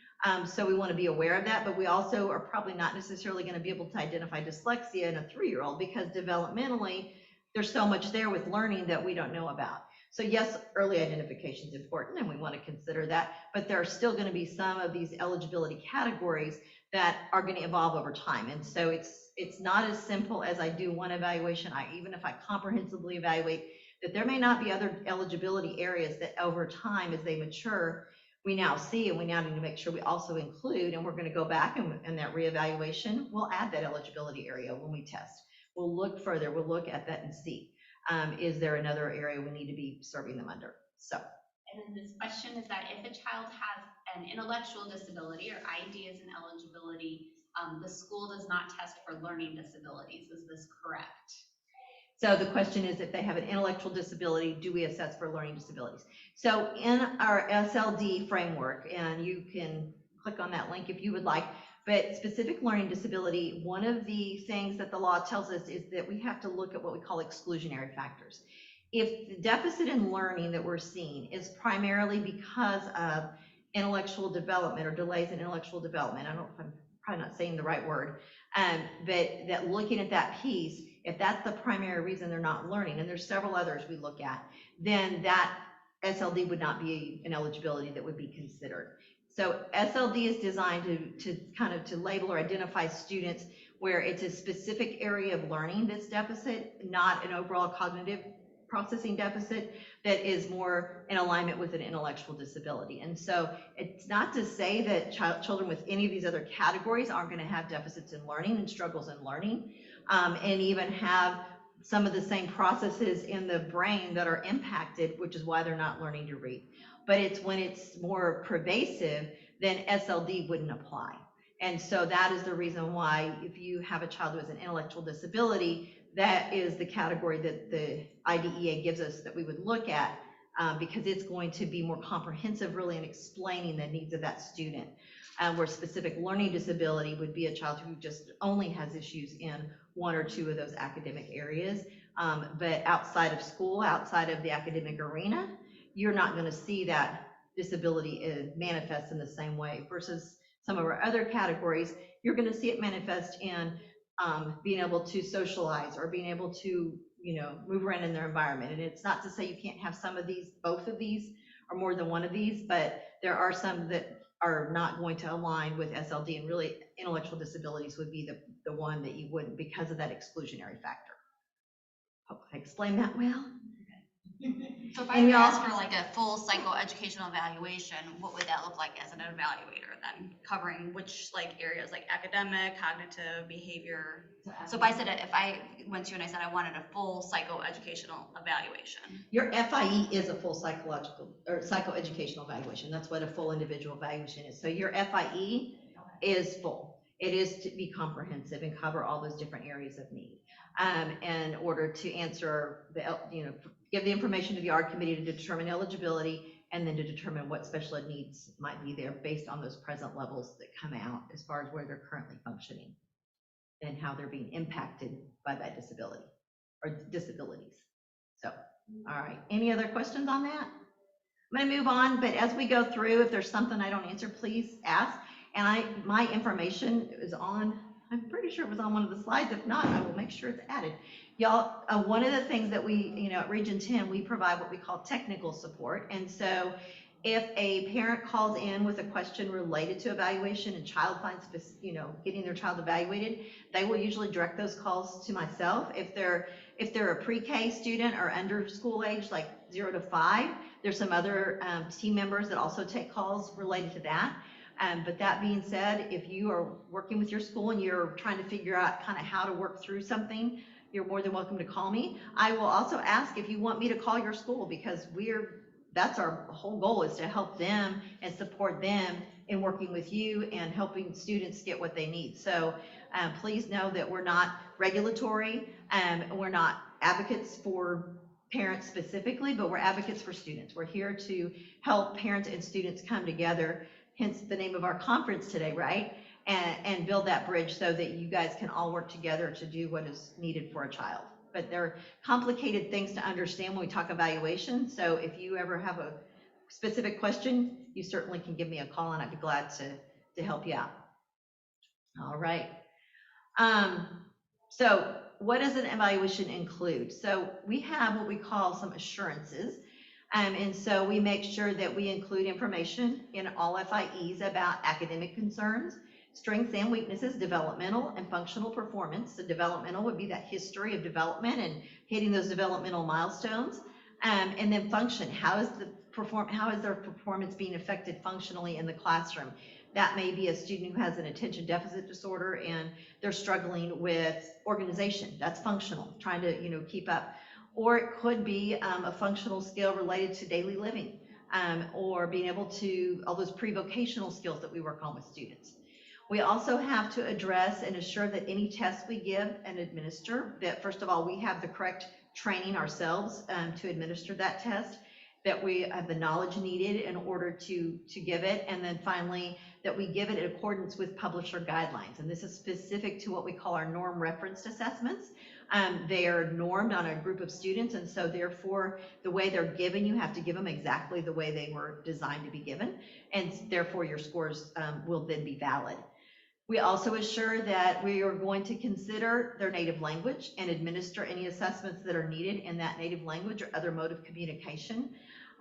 So we want to be aware of that, but we also are probably not necessarily going to be able to identify dyslexia in a 3-year-old because developmentally there's so much there with learning that we don't know about. So yes, early identification is important and we want to consider that, but there are still going to be some of these eligibility categories that are going to evolve over time. And so it's not as simple as I do one evaluation. Even if I comprehensively evaluate, that there may not be other eligibility areas that over time as they mature, we now see, and we now need to make sure we also include, and we're going to go back and that reevaluation, we'll add that eligibility area when we test. We'll look further, we'll look at that and see, is there another area we need to be serving them under? So. And then this question is that if a child has an intellectual disability or ID as an eligibility, the school does not test for learning disabilities. Is this correct? So the question is, if they have an intellectual disability, do we assess for learning disabilities? So in our SLD framework, and you can click on that link if you would like, but specific learning disability, one of the things that the law tells us is that we have to look at what we call exclusionary factors. If the deficit in learning that we're seeing is primarily because of intellectual development or delays in intellectual development, I don't know if I'm probably not saying the right word, but that looking at that piece, if that's the primary reason they're not learning, and there's several others we look at, then that SLD would not be an eligibility that would be considered. So SLD is designed to label or identify students where it's a specific area of learning that's deficit, not an overall cognitive processing deficit that is more in alignment with an intellectual disability. And so it's not to say that children with any of these other categories aren't going to have deficits in learning and struggles in learning, and even have some of the same processes in the brain that are impacted, which is why they're not learning to read. But it's when it's more pervasive, then SLD wouldn't apply. And so that is the reason why if you have a child who has an intellectual disability, that is the category that the IDEA gives us that we would look at, because it's going to be more comprehensive really in explaining the needs of that student. Where specific learning disability would be a child who just only has issues in one or two of those academic areas. But outside of school, outside of the academic arena, you're not going to see that disability manifest in the same way versus some of our other categories. You're going to see it manifest in being able to socialize or being able to, move around in their environment. And it's not to say you can't have some of these, both of these, or more than one of these, but there are some that are not going to align with SLD, and really intellectual disabilities would be the one that you wouldn't, because of that exclusionary factor. Hope I explained that well. So if I were to ask for like a full psychoeducational evaluation, what would that look like as an evaluator then? Covering which areas like academic, cognitive, behavior? So if I went to you and I said I wanted a full psychoeducational evaluation. Your FIE is a full psychological or psychoeducational evaluation. That's what a full individual evaluation is. So your FIE is full. It is to be comprehensive and cover all those different areas of need. In order to answer give the information to the ARD committee to determine eligibility, and then to determine what special ed needs might be there based on those present levels that come out as far as where they're currently functioning and how they're being impacted by that disability or disabilities. So, all right, any other questions on that? I'm going to move on, but as we go through, if there's something I don't answer, please ask. And my information is on, I'm pretty sure it was on one of the slides. If not, I will make sure it's added. Y'all, one of the things that we, at Region 10, we provide what we call technical support. And so if a parent calls in with a question related to evaluation and child finds, getting their child evaluated, they will usually direct those calls to myself. If they're a pre-K student or under school age, like 0 to 5, there's some other team members that also take calls related to that. But that being said, if you are working with your school and you're trying to figure out kind of how to work through something, you're more than welcome to call me. I will also ask if you want me to call your school, because that's our whole goal, is to help them and support them in working with you and helping students get what they need. So please know that we're not regulatory, we're not advocates for parents specifically, but we're advocates for students. We're here to help parents and students come together, hence the name of our conference today, right? And build that bridge so that you guys can all work together to do what is needed for a child. But they're complicated things to understand when we talk evaluation. So if you ever have a specific question, you certainly can give me a call and I'd be glad to help you out. All right. So what does an evaluation include? So we have what we call some assurances. And so we make sure that we include information in all FIEs about academic concerns, strengths and weaknesses, developmental and functional performance. So developmental would be that history of development and hitting those developmental milestones. And then function, how is their performance being affected functionally in the classroom? That may be a student who has an attention deficit disorder and they're struggling with organization. That's functional, trying to, keep up. Or it could be a functional skill related to daily living, or being able to, all those pre-vocational skills that we work on with students. We also have to address and assure that any tests we give and administer, that first of all, we have the correct training ourselves to administer that test, that we have the knowledge needed in order to give it, and then finally, that we give it in accordance with publisher guidelines. And this is specific to what we call our norm referenced assessments. They are normed on a group of students, and so therefore, the way they're given, you have to give them exactly the way they were designed to be given, and therefore your scores will then be valid. We also assure that we are going to consider their native language and administer any assessments that are needed in that native language or other mode of communication.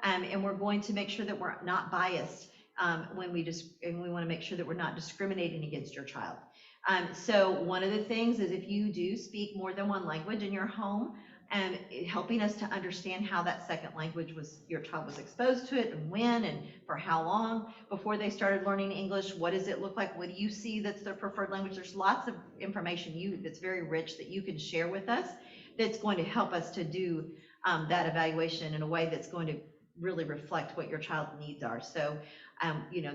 And we're going to make sure that we're not biased and we want to make sure that we're not discriminating against your child. So one of the things is if you do speak more than one language in your home, helping us to understand how that second language your child was exposed to it and when and for how long before they started learning English. What does it look like? What do you see that's their preferred language? There's lots of information that's very rich that you can share with us that's going to help us to do that evaluation in a way that's going to really reflect what your child's needs are. So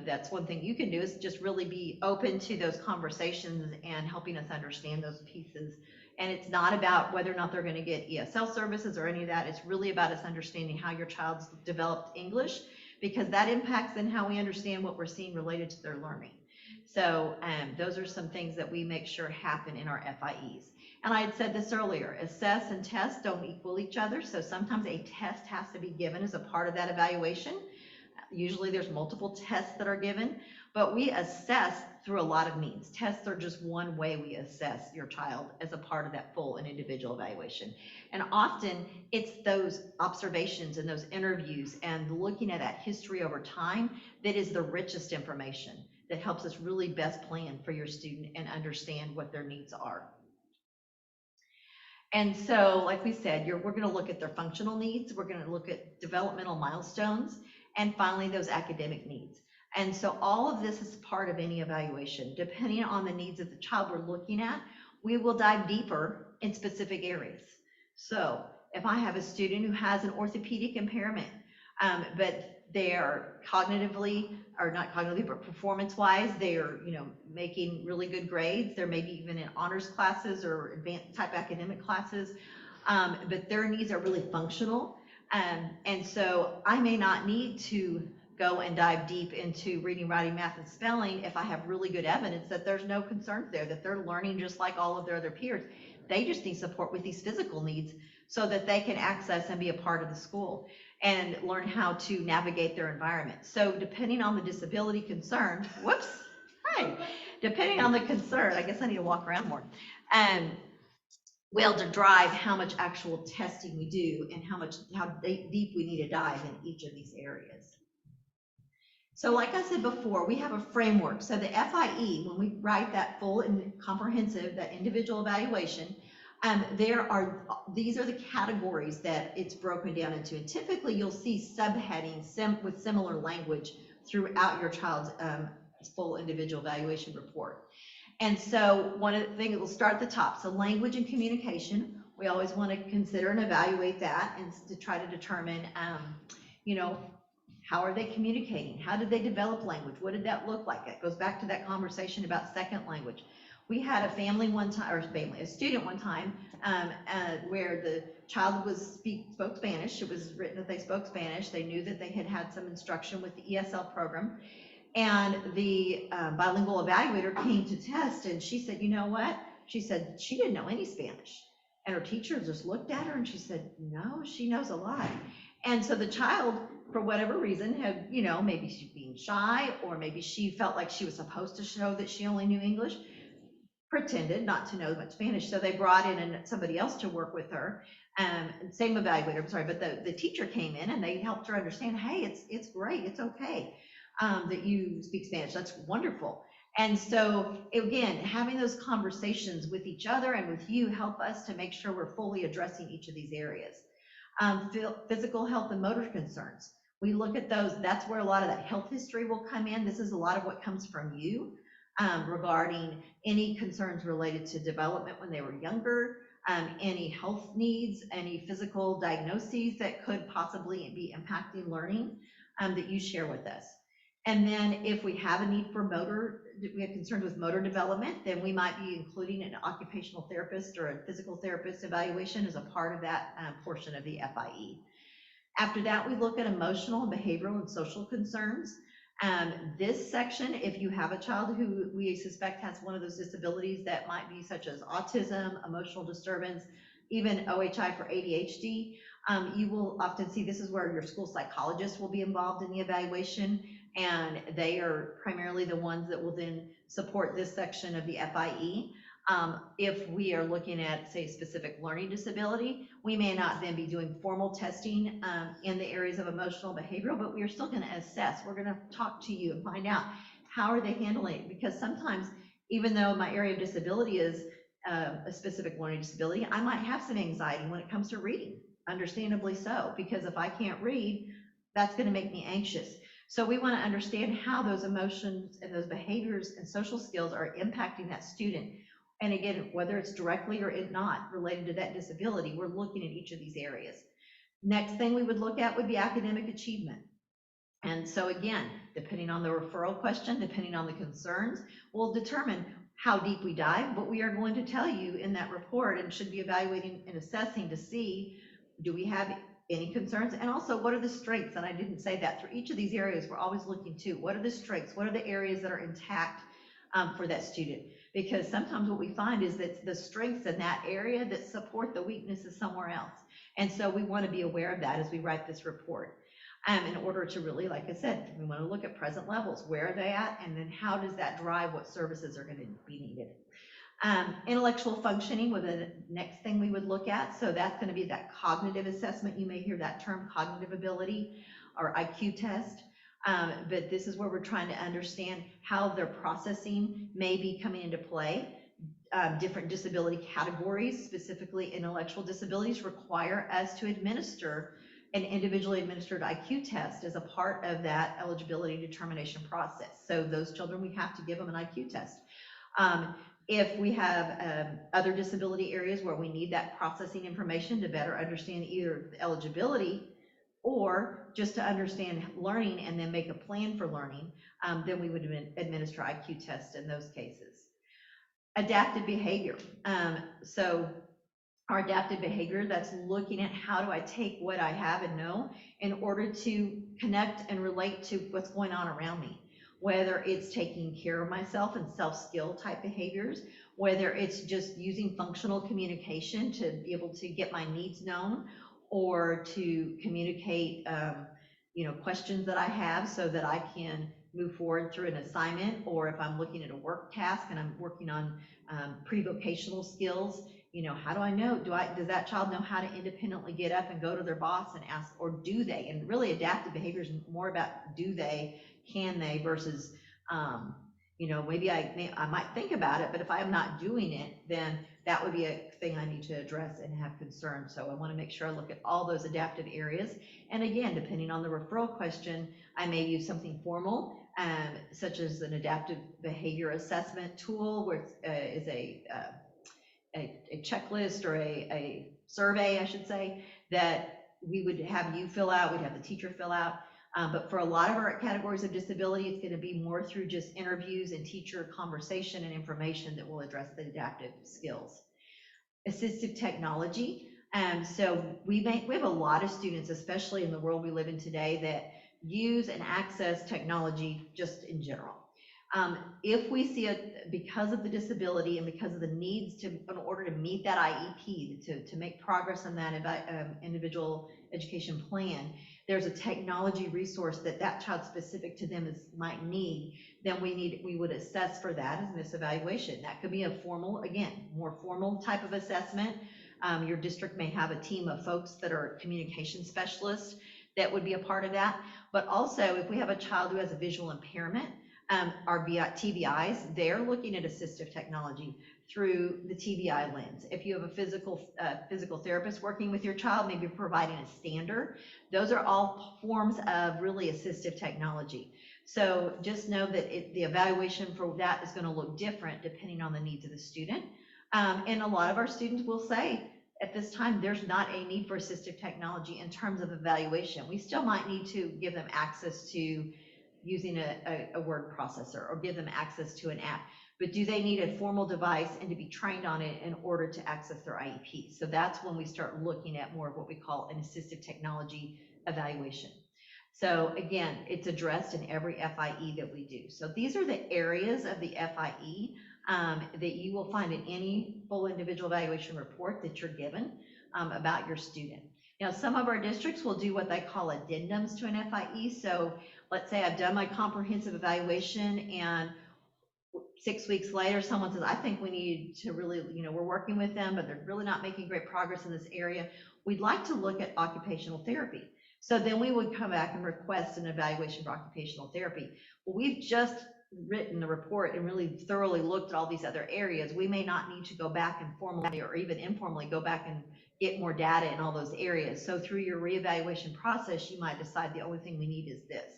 that's one thing you can do is just really be open to those conversations and helping us understand those pieces. And it's not about whether or not they're going to get ESL services or any of that. It's really about us understanding how your child's developed English, because that impacts then how we understand what we're seeing related to their learning. So those are some things that we make sure happen in our FIEs. And I had said this earlier, assess and test don't equal each other. So sometimes a test has to be given as a part of that evaluation. Usually there's multiple tests that are given, but we assess through a lot of means. Tests are just one way we assess your child as a part of that full and individual evaluation. And often it's those observations and those interviews and looking at that history over time that is the richest information that helps us really best plan for your student and understand what their needs are. And so, like we said, we're going to look at their functional needs, we're going to look at developmental milestones, and finally those academic needs. And so all of this is part of any evaluation. Depending on the needs of the child we're looking at, we will dive deeper in specific areas. So if I have a student who has an orthopedic impairment, but they are cognitively, or not cognitively, but performance-wise, they are, making really good grades. They're maybe even in honors classes or advanced type academic classes, but their needs are really functional. And so I may not need to go and dive deep into reading, writing, math, and spelling if I have really good evidence that there's no concerns there, that they're learning just like all of their other peers. They just need support with these physical needs so that they can access and be a part of the school and learn how to navigate their environment. So depending on the disability concern, depending on the concern, I guess I need to walk around more, we'll drive how much actual testing we do and how deep we need to dive in each of these areas. So like I said before, we have a framework. So the FIE, when we write that full and comprehensive, that individual evaluation, these are the categories that it's broken down into. And typically you'll see subheadings with similar language throughout your child's full individual evaluation report. And so one of the things, we'll start at the top. So language and communication, we always want to consider and evaluate that and to try to determine, how are they communicating? How did they develop language? What did that look like? It goes back to that conversation about second language. We had a student one time where the child spoke Spanish. It was written that they spoke Spanish. They knew that they had some instruction with the ESL program. And the bilingual evaluator came to test and she said, you know what? She said she didn't know any Spanish. And her teacher just looked at her and she said, no, she knows a lot. And so the child, for whatever reason, had, maybe she's being shy or maybe she felt like she was supposed to show that she only knew English, pretended not to know much Spanish, so they brought in somebody else to work with her. Same evaluator, I'm sorry, but the teacher came in and they helped her understand, hey, it's great, it's okay that you speak Spanish, that's wonderful. And so again, having those conversations with each other and with you help us to make sure we're fully addressing each of these areas. Physical health and motor concerns. We look at those, that's where a lot of that health history will come in. This is a lot of what comes from you regarding any concerns related to development when they were younger, any health needs, any physical diagnoses that could possibly be impacting learning that you share with us. And then if we have a need for we have concerns with motor development, then we might be including an occupational therapist or a physical therapist evaluation as a part of that portion of the FIE. After that, we look at emotional, behavioral, and social concerns. This section, if you have a child who we suspect has one of those disabilities that might be such as autism, emotional disturbance, even OHI for ADHD, you will often see this is where your school psychologist will be involved in the evaluation, and they are primarily the ones that will then support this section of the FIE. If we are looking at, say, specific learning disability, we may not then be doing formal testing in the areas of emotional behavioral, but we are still going to assess. We're going to talk to you and find out how are they handling it, because sometimes, even though my area of disability is a specific learning disability, I might have some anxiety when it comes to reading, understandably so, because if I can't read, that's going to make me anxious. So we want to understand how those emotions and those behaviors and social skills are impacting that student. And again, whether it's directly or not related to that disability, we're looking at each of these areas. Next thing we would look at would be academic achievement. And so again, depending on the referral question, depending on the concerns, we'll determine how deep we dive, but we are going to tell you in that report and should be evaluating and assessing to see, do we have any concerns? And also, what are the strengths? And I didn't say that. Through each of these areas, we're always looking to, what are the strengths? What are the areas that are intact for that student? Because sometimes what we find is that the strengths in that area that support the weaknesses somewhere else. And so we want to be aware of that as we write this report. In order to really, like I said, we want to look at present levels. Where are they at? And then how does that drive what services are going to be needed? Intellectual functioning was the next thing we would look at. So that's going to be that cognitive assessment. You may hear that term, cognitive ability or IQ test. But this is where we're trying to understand how their processing may be coming into play. Different disability categories, specifically intellectual disabilities, require us to administer an individually administered IQ test as a part of that eligibility determination process. So those children, we have to give them an IQ test. If we have other disability areas where we need that processing information to better understand either the eligibility or just to understand learning and then make a plan for learning, then we would administer IQ tests in those cases. Adaptive behavior. So our adaptive behavior, that's looking at how do I take what I have and know in order to connect and relate to what's going on around me. Whether it's taking care of myself and self-skill type behaviors, whether it's just using functional communication to be able to get my needs known, or to communicate, questions that I have so that I can move forward through an assignment, or if I'm looking at a work task and I'm working on pre-vocational skills, how do I know? Does that child know how to independently get up and go to their boss and ask, or do they? And really, adaptive behavior is more about do they, can they, versus, maybe I might think about it, but if I'm not doing it, then that would be a thing I need to address and have concern. So I want to make sure I look at all those adaptive areas. And again, depending on the referral question, I may use something formal, such as an adaptive behavior assessment tool, where is a checklist or a survey, I should say, that we would have you fill out, we'd have the teacher fill out. But for a lot of our categories of disability, it's going to be more through just interviews and teacher conversation and information that will address the adaptive skills. Assistive technology. So we have a lot of students, especially in the world we live in today, that use and access technology just in general. If we see it because of the disability and because of the needs in order to meet that IEP, to make progress on that individual education plan, there's a technology resource that that child specific to them might need, then we would assess for that as this evaluation. That could be a formal, again, more formal type of assessment. Your district may have a team of folks that are communication specialists that would be a part of that. But also, if we have a child who has a visual impairment, our TBIs, they're looking at assistive technology through the TBI lens. If you have a physical therapist working with your child, maybe providing a stander, those are all forms of really assistive technology. So just know that the evaluation for that is going to look different depending on the needs of the student. And a lot of our students will say, at this time, there's not a need for assistive technology in terms of evaluation. We still might need to give them access to using a word processor or give them access to an app. But do they need a formal device and to be trained on it in order to access their IEP? So that's when we start looking at more of what we call an assistive technology evaluation. So again, it's addressed in every FIE that we do. So these are the areas of the FIE that you will find in any full individual evaluation report that you're given about your student. Now, some of our districts will do what they call addendums to an FIE. So let's say I've done my comprehensive evaluation and 6 weeks later, someone says, I think we need to really, we're working with them, but they're really not making great progress in this area. We'd like to look at occupational therapy. So then we would come back and request an evaluation for occupational therapy. Well, we've just written the report and really thoroughly looked at all these other areas. We may not need to go back and formally or even informally go back and get more data in all those areas. So through your reevaluation process, you might decide the only thing we need is this.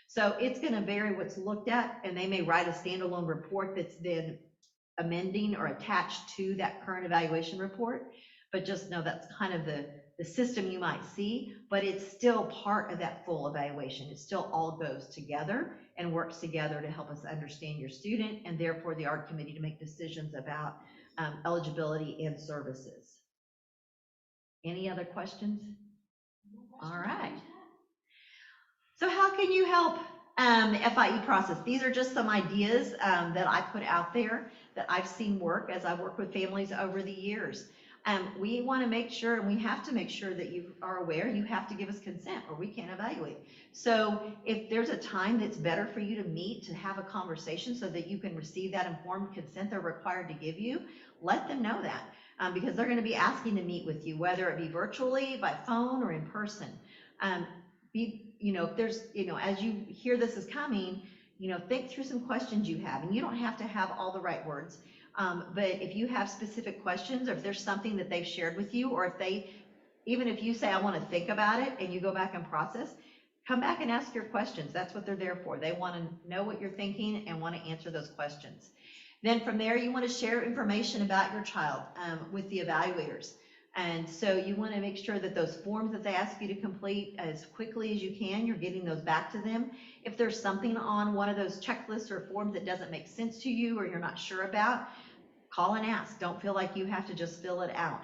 So it's going to vary what's looked at, and they may write a standalone report that's then amending or attached to that current evaluation report. But just know that's kind of the system you might see, but it's still part of that full evaluation. It still all goes together and works together to help us understand your student and therefore the ARD committee to make decisions about eligibility and services. Any other questions? All right. So how can you help the FIE process? These are just some ideas that I put out there that I've seen work as I work with families over the years. We want to make sure, and we have to make sure that you are aware you have to give us consent or we can't evaluate. So if there's a time that's better for you to meet, to have a conversation so that you can receive that informed consent they're required to give you, let them know that because they're going to be asking to meet with you, whether it be virtually, by phone, or in person. If there's, as you hear this is coming, think through some questions you have, and you don't have to have all the right words. But if you have specific questions, or if there's something that they've shared with you, or even if you say, I want to think about it, and you go back and process, come back and ask your questions. That's what they're there for. They want to know what you're thinking and want to answer those questions. Then from there, you want to share information about your child with the evaluators. And so you want to make sure that those forms that they ask you to complete as quickly as you can, you're getting those back to them. If there's something on one of those checklists or forms that doesn't make sense to you or you're not sure about, call and ask. Don't feel like you have to just fill it out.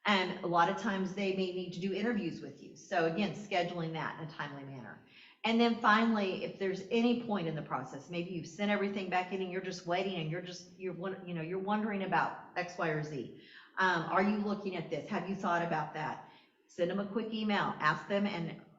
And a lot of times they may need to do interviews with you. So again, scheduling that in a timely manner. And then finally, if there's any point in the process, maybe you've sent everything back in and you're just waiting and you're wondering about X, Y, or Z. Are you looking at this? Have you thought about that? Send them a quick email, ask them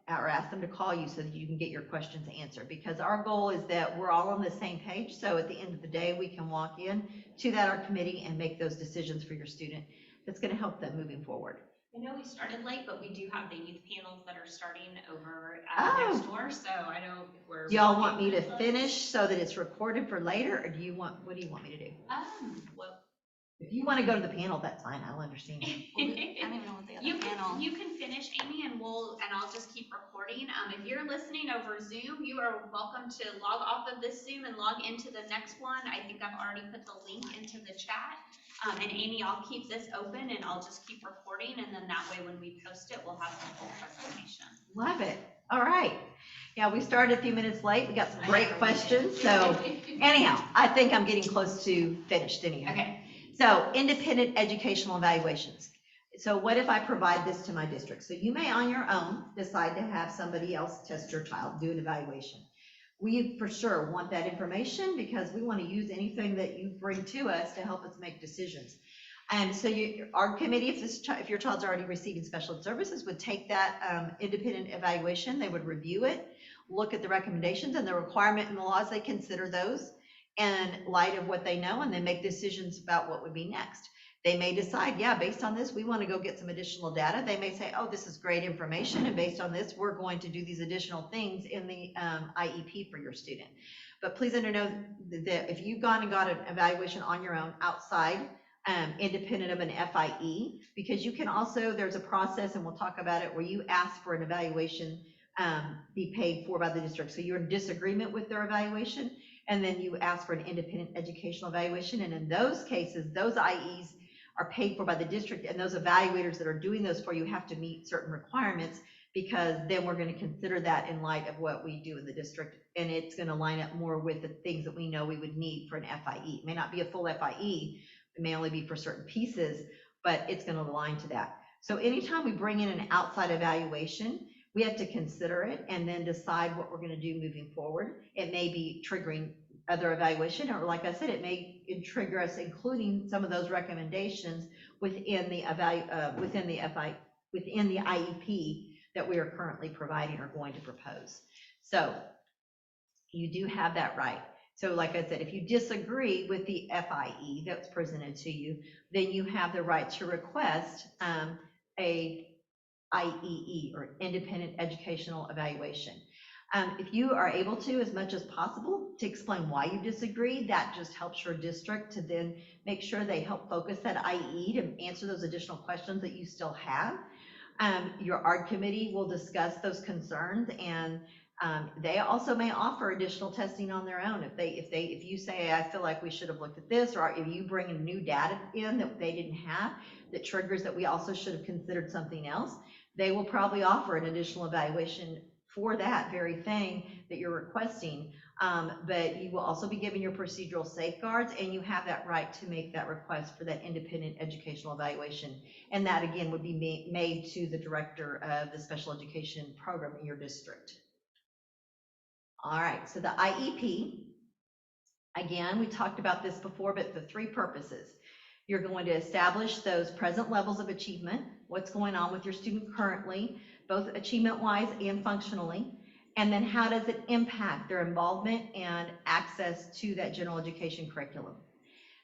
to call you so that you can get your questions answered, because our goal is that we're all on the same page. So at the end of the day, we can walk in to that ARD committee and make those decisions for your student. That's going to help them moving forward. I know we started late, but we do have the youth panels that are starting over next door. So I know we're. Do y'all want me to finish so that it's recorded for later, or what do you want me to do? Well, if you want to go to the panel, that's fine. I'll understand. I don't even know what the other panel. You can finish, Amy, and I'll just keep recording. If you're listening over Zoom, you are welcome to log off of this Zoom and log into the next one. I think I've already put the link into the chat. And Amy, I'll keep this open and I'll just keep recording, and then that way when we post it, we'll have the full presentation. Love it. All right. Yeah, we started a few minutes late. We got some great questions. So anyhow, I think I'm getting close to finished anyhow. Okay. So independent educational evaluations. So what if I provide this to my district? So you may on your own decide to have somebody else test your child, do an evaluation. We for sure want that information because we want to use anything that you bring to us to help us make decisions. So our committee, if your child's already receiving special ed services, would take that independent evaluation. They would review it, look at the recommendations and the requirement in the laws. They consider those in light of what they know, and then make decisions about what would be next. They may decide, yeah, based on this, we want to go get some additional data. They may say, oh, this is great information, and based on this, we're going to do these additional things in the IEP for your student. But please know that if you've gone and got an evaluation on your own outside, independent of an FIE, because you can also, there's a process, and we'll talk about it, where you ask for an evaluation be paid for by the district. So you're in disagreement with their evaluation, and then you ask for an independent educational evaluation. And in those cases, those IEs are paid for by the district, and those evaluators that are doing those for you have to meet certain requirements, because then we're going to consider that in light of what we do in the district, and it's going to line up more with the things that we know we would need for an FIE. It may not be a full FIE, it may only be for certain pieces, but it's going to align to that. So anytime we bring in an outside evaluation, we have to consider it and then decide what we're going to do moving forward. It may be triggering other evaluation, or like I said, it may trigger us including some of those recommendations within the within the IEP that we are currently providing or going to propose. So you do have that right. So like I said, if you disagree with the FIE that's presented to you, then you have the right to request a IEE, or independent educational evaluation. If you are able to, as much as possible, to explain why you disagree, that just helps your district to then make sure they help focus that IE to answer those additional questions that you still have. Your ARD committee will discuss those concerns, and they also may offer additional testing on their own. If you say, I feel like we should have looked at this, or if you bring in new data in that they didn't have, that triggers that we also should have considered something else, they will probably offer an additional evaluation for that very thing that you're requesting. But you will also be given your procedural safeguards, and you have that right to make that request for that independent educational evaluation. And that again would be made to the director of the special education program in your district. All right, so the IEP, again, we talked about this before, but the three purposes. You're going to establish those present levels of achievement, what's going on with your student currently, both achievement-wise and functionally, and then how does it impact their involvement and access to that general education curriculum.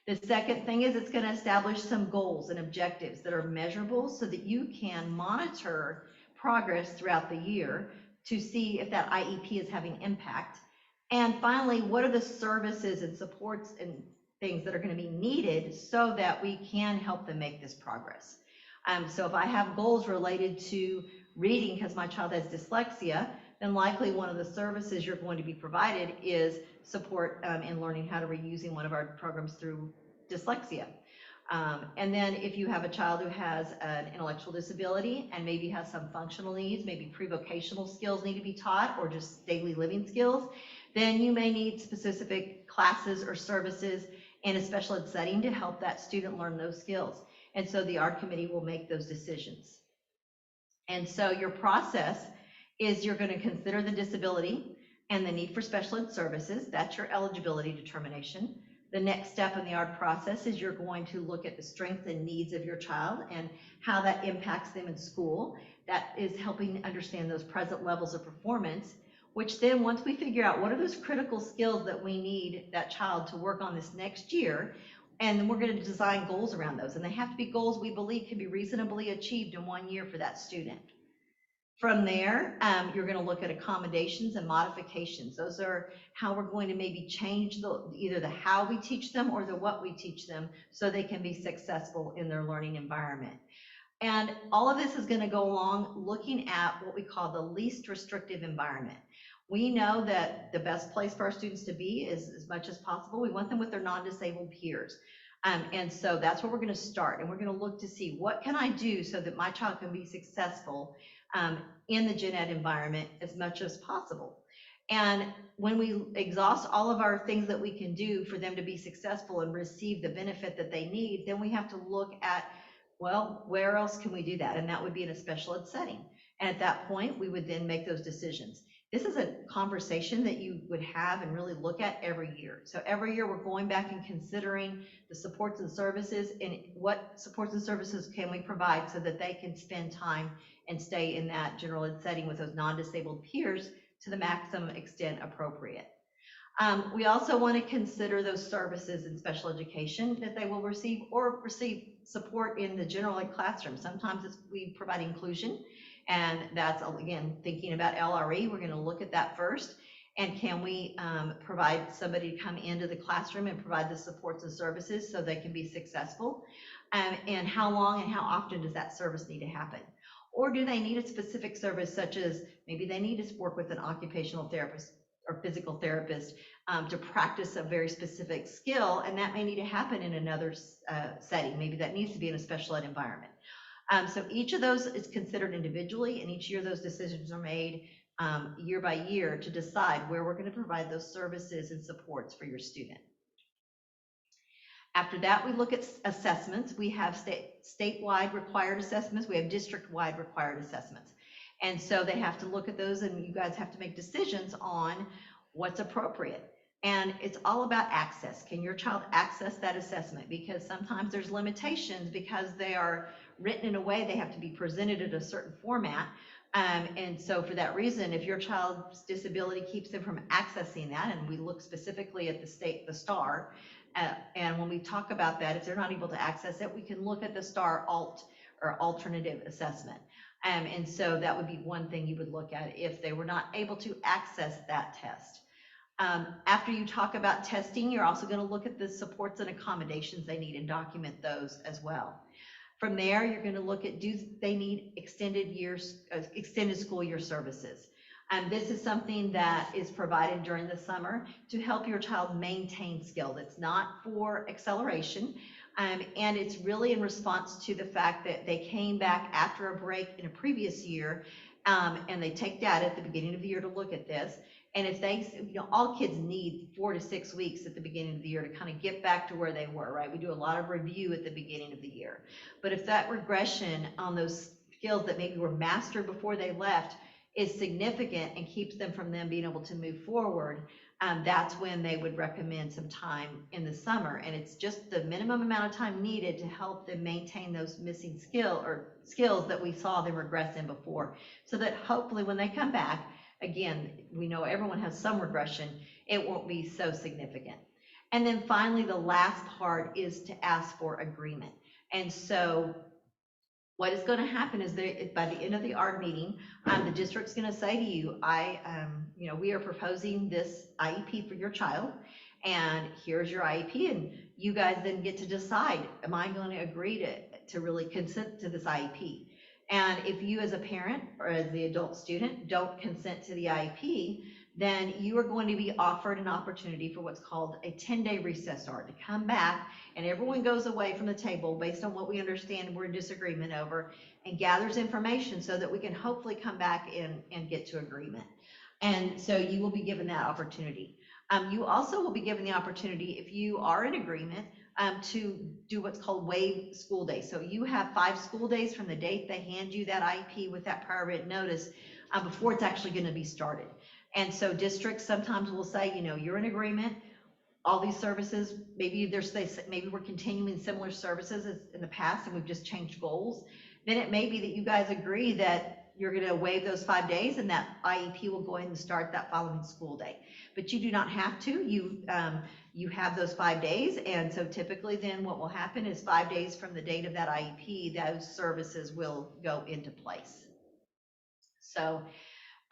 The second thing is it's going to establish some goals and objectives that are measurable so that you can monitor progress throughout the year to see if that IEP is having impact. And finally, what are the services and supports and things that are going to be needed so that we can help them make this progress. So if I have goals related to reading because my child has dyslexia, then likely one of the services you're going to be provided is support in learning how to read using one of our programs through dyslexia. And then if you have a child who has an intellectual disability and maybe has some functional needs, maybe pre-vocational skills need to be taught, or just daily living skills, then you may need specific classes or services in a special ed setting to help that student learn those skills. And so the ARD committee will make those decisions. And so your process is you're going to consider the disability and the need for special ed services. That's your eligibility determination. The next step in the ARD process is you're going to look at the strengths and needs of your child and how that impacts them in school. That is helping understand those present levels of performance, which then once we figure out what are those critical skills that we need that child to work on this next year, and then we're going to design goals around those. And they have to be goals we believe can be reasonably achieved in 1 year for that student. From there, you're going to look at accommodations and modifications. Those are how we're going to maybe change either the how we teach them or the what we teach them so they can be successful in their learning environment. And all of this is going to go along looking at what we call the least restrictive environment. We know that the best place for our students to be is, as much as possible, we want them with their non-disabled peers. And so that's where we're going to start. And we're going to look to see what can I do so that my child can be successful in the gen ed environment as much as possible. And when we exhaust all of our things that we can do for them to be successful and receive the benefit that they need, then we have to look at, well, where else can we do that? And that would be in a special ed setting. And at that point, we would then make those decisions. this is a conversation that you would have and really look at every year. So every year we're going back and considering the supports and services and what supports and services can we provide so that they can spend time and stay in that general ed setting with those non-disabled peers to the maximum extent appropriate. We also want to consider those services in special education that they will receive or receive support in the general ed classroom. Sometimes we provide inclusion, and that's, again, thinking about LRE. We're going to look at that first. And can we provide somebody to come into the classroom and provide the supports and services so they can be successful? And how long and how often does that service need to happen? Or do they need a specific service, such as maybe they need to work with an occupational therapist or physical therapist to practice a very specific skill, and that may need to happen in another setting. Maybe that needs to be in a special ed environment. So each of those is considered individually, and each year those decisions are made year by year to decide where we're going to provide those services and supports for your student. After that, we look at assessments. We have statewide required assessments. We have district-wide required assessments. And so they have to look at those, and you guys have to make decisions on what's appropriate. And it's all about access. Can your child access that assessment? Because sometimes there's limitations because they are written in a way, they have to be presented in a certain format. And so for that reason, if your child's disability keeps them from accessing that, and we look specifically at the STAR, and when we talk about that, if they're not able to access it, we can look at the STAR alternative assessment. And so that would be one thing you would look at if they were not able to access that test. After you talk about testing, you're also going to look at the supports and accommodations they need and document those as well. From there, you're going to look at, do they need extended school year services? And this is something that is provided during the summer to help your child maintain skills. It's not for acceleration, and it's really in response to the fact that they came back after a break in a previous year, and they take data at the beginning of the year to look at this. And if they, all kids need 4 to 6 weeks at the beginning of the year to kind of get back to where they were, right? We do a lot of review at the beginning of the year. But if that regression on those skills that maybe were mastered before they left is significant and keeps them from them being able to move forward, that's when they would recommend some time in the summer. And it's just the minimum amount of time needed to help them maintain those missing skills that we saw them regress in before, so that hopefully when they come back, again, we know everyone has some regression, it won't be so significant. And then finally, the last part is to ask for agreement. And so what is going to happen is that by the end of the ARD meeting, the district's going to say to you, we are proposing this IEP for your child, and here's your IEP, and you guys then get to decide, am I going to agree to really consent to this IEP? And if you as a parent or as the adult student don't consent to the IEP, then you are going to be offered an opportunity for what's called a 10-day recess ARD to come back, and everyone goes away from the table based on what we understand we're in disagreement over, and gathers information so that we can hopefully come back and get to agreement. And so you will be given that opportunity. You also will be given the opportunity, if you are in agreement, to do what's called waived school days. So you have 5 school days from the date they hand you that IEP with that prior written notice before it's actually going to be started. And so districts sometimes will say, you're in agreement, all these services, maybe we're continuing similar services as in the past and we've just changed goals. Then it may be that you guys agree that you're going to waive those 5 days and that IEP will go ahead and start that following school day. But you do not have to. You have those 5 days, and so typically then what will happen is 5 days from the date of that IEP, those services will go into place. So,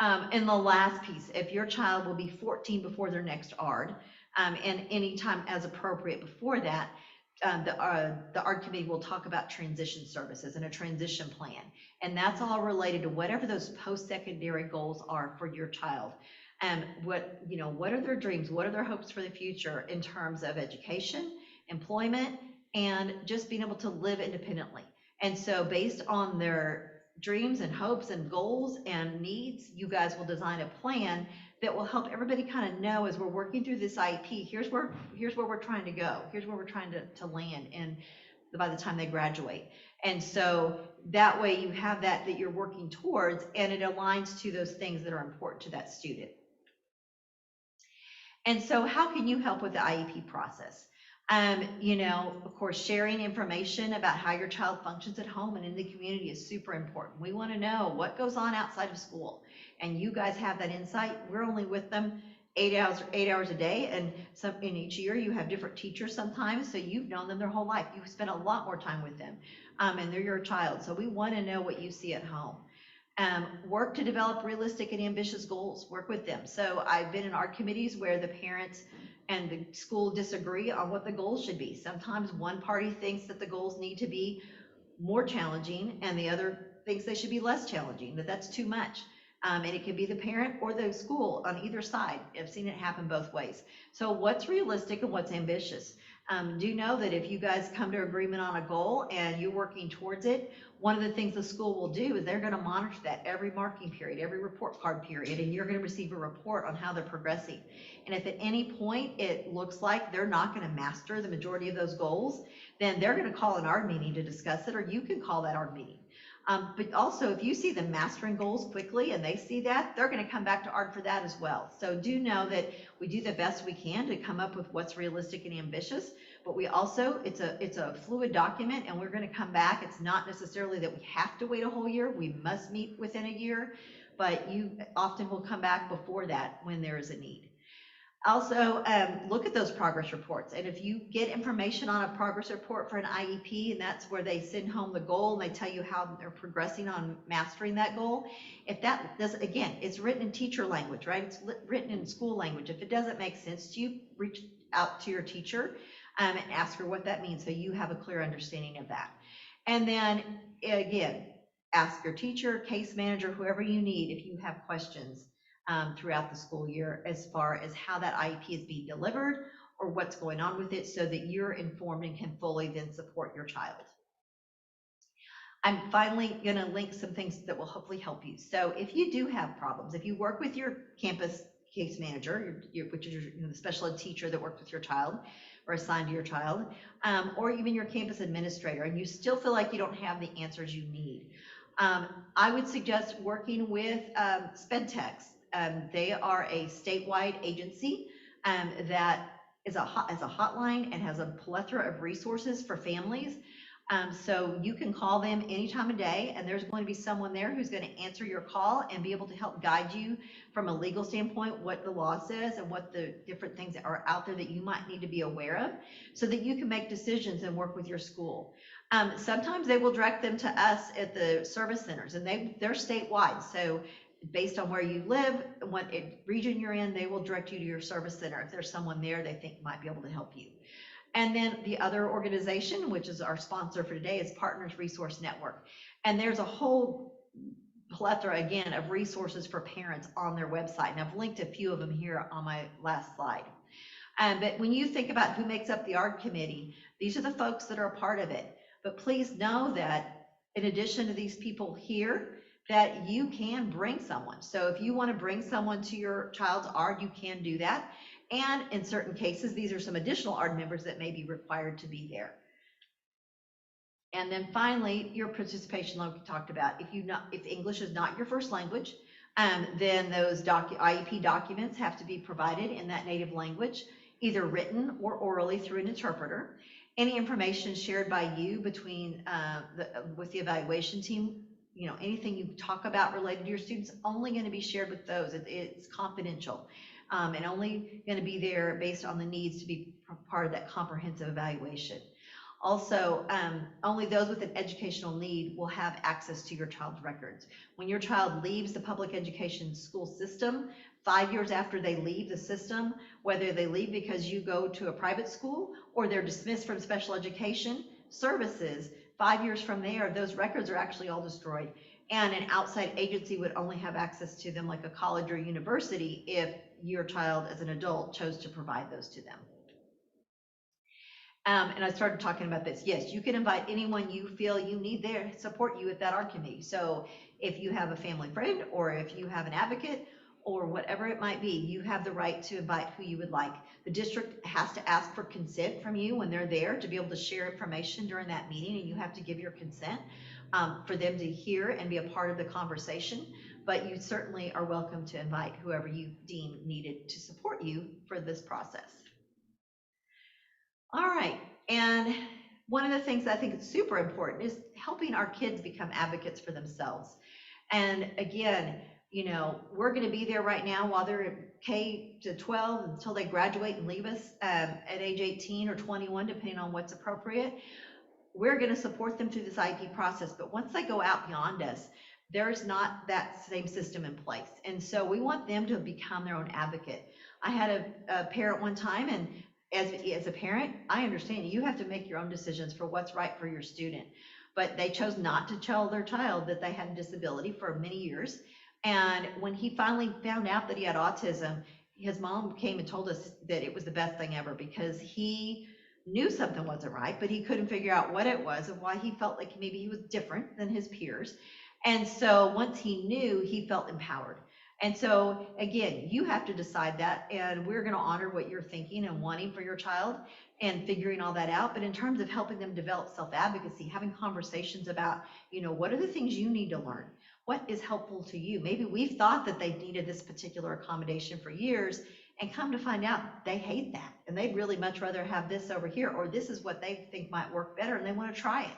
and the last piece, if your child will be 14 before their next ARD, and anytime as appropriate before that, the ARD committee will talk about transition services and a transition plan. And that's all related to whatever those post-secondary goals are for your child. What are their dreams? What are their hopes for the future in terms of education, employment, and just being able to live independently? And so based on their dreams and hopes and goals and needs, you guys will design a plan that will help everybody kind of know, as we're working through this IEP, here's where we're trying to go, here's where we're trying to land, and by the time they graduate. And so that way you have that you're working towards, and it aligns to those things that are important to that student. And so how can you help with the IEP process? Of course, sharing information about how your child functions at home and in the community is super important. We want to know what goes on outside of school, and you guys have that insight. We're only with them 8 hours a day, and in each year you have different teachers sometimes, so you've known them their whole life. You've spent a lot more time with them, and they're your child. So we want to know what you see at home. Work to develop realistic and ambitious goals. Work with them. So I've been in art committees where the parents and the school disagree on what the goals should be. Sometimes one party thinks that the goals need to be more challenging and the other thinks they should be less challenging, that that's too much. And it can be the parent or the school on either side. I've seen it happen both ways. So what's realistic and what's ambitious? Do know that if you guys come to agreement on a goal and you're working towards it, one of the things the school will do is they're going to monitor that every marking period, every report card period, and you're going to receive a report on how they're progressing. And if at any point it looks like they're not going to master the majority of those goals, then they're going to call an ARD meeting to discuss it, or you can call that ARD meeting. But also, if you see them mastering goals quickly and they see that, they're going to come back to ARD for that as well. So do know that we do the best we can to come up with what's realistic and ambitious, but we also, it's a fluid document, and we're going to come back. It's not necessarily that we have to wait a whole year. We must meet within a year, but you often will come back before that when there is a need. Also, look at those progress reports. And if you get information on a progress report for an IEP, and that's where they send home the goal and they tell you how they're progressing on mastering that goal, if that does, again, it's written in teacher language, right? It's written in school language. If it doesn't make sense to you, reach out to your teacher and ask her what that means so you have a clear understanding of that. And then, again, ask your teacher, case manager, whoever you need if you have questions throughout the school year as far as how that IEP is being delivered or what's going on with it, so that you're informed and can fully then support your child. I'm finally going to link some things that will hopefully help you. So if you do have problems, if you work with your campus case manager, which is the special ed teacher that works with your child or assigned to your child, or even your campus administrator, and you still feel like you don't have the answers you need, I would suggest working with SpedTex. They are a statewide agency that is a hotline and has a plethora of resources for families. So you can call them any time of day, and there's going to be someone there who's going to answer your call and be able to help guide you from a legal standpoint, what the law says and what the different things that are out there that you might need to be aware of, so that you can make decisions and work with your school. Sometimes they will direct them to us at the service centers, and they're statewide. So based on where you live, what region you're in, they will direct you to your service center if there's someone there they think might be able to help you. And then the other organization, which is our sponsor for today, is Partners Resource Network. And there's a whole plethora, again, of resources for parents on their website. And I've linked a few of them here on my last slide. But when you think about who makes up the ARD committee, these are the folks that are a part of it. But please know that in addition to these people here, that you can bring someone. So if you want to bring someone to your child's ARD, you can do that. And in certain cases, these are some additional ARD members that may be required to be there. And then finally, your participation, like we talked about. If English is not your first language, then those IEP documents have to be provided in that native language, either written or orally through an interpreter. Any information shared by you between with the evaluation team, anything you talk about related to your students, only going to be shared with those. It's confidential, and only going to be there based on the needs to be part of that comprehensive evaluation. Also, only those with an educational need will have access to your child's records. When your child leaves the public education school system, 5 years after they leave the system, whether they leave because you go to a private school or they're dismissed from special education services, 5 years from there, those records are actually all destroyed. And an outside agency would only have access to them, like a college or university, if your child as an adult chose to provide those to them. And I started talking about this. Yes, you can invite anyone you feel you need there to support you at that ARD committee. So if you have a family friend, or if you have an advocate, or whatever it might be, you have the right to invite who you would like. The district has to ask for consent from you when they're there to be able to share information during that meeting, and you have to give your consent for them to hear and be a part of the conversation. But you certainly are welcome to invite whoever you deem needed to support you for this process. All right, and one of the things I think is super important is helping our kids become advocates for themselves. And again, you know, we're going to be there right now while they're K to 12 until they graduate and leave us at age 18 or 21, depending on what's appropriate. We're going to support them through this IEP process, but once they go out beyond us, there's not that same system in place. And so we want them to become their own advocate. I had a parent one time, and as a parent, I understand you have to make your own decisions for what's right for your student. But they chose not to tell their child that they had a disability for many years. And when he finally found out that he had autism, his mom came and told us that it was the best thing ever, because he knew something wasn't right, but he couldn't figure out what it was and why he felt like maybe he was different than his peers. And so once he knew, he felt empowered. And so again, you have to decide that, and we're going to honor what you're thinking and wanting for your child and figuring all that out. But in terms of helping them develop self-advocacy, having conversations about, you know, what are the things you need to learn? What is helpful to you? Maybe we've thought that they needed this particular accommodation for years, and come to find out they hate that, and they'd really much rather have this over here, or this is what they think might work better and they want to try it.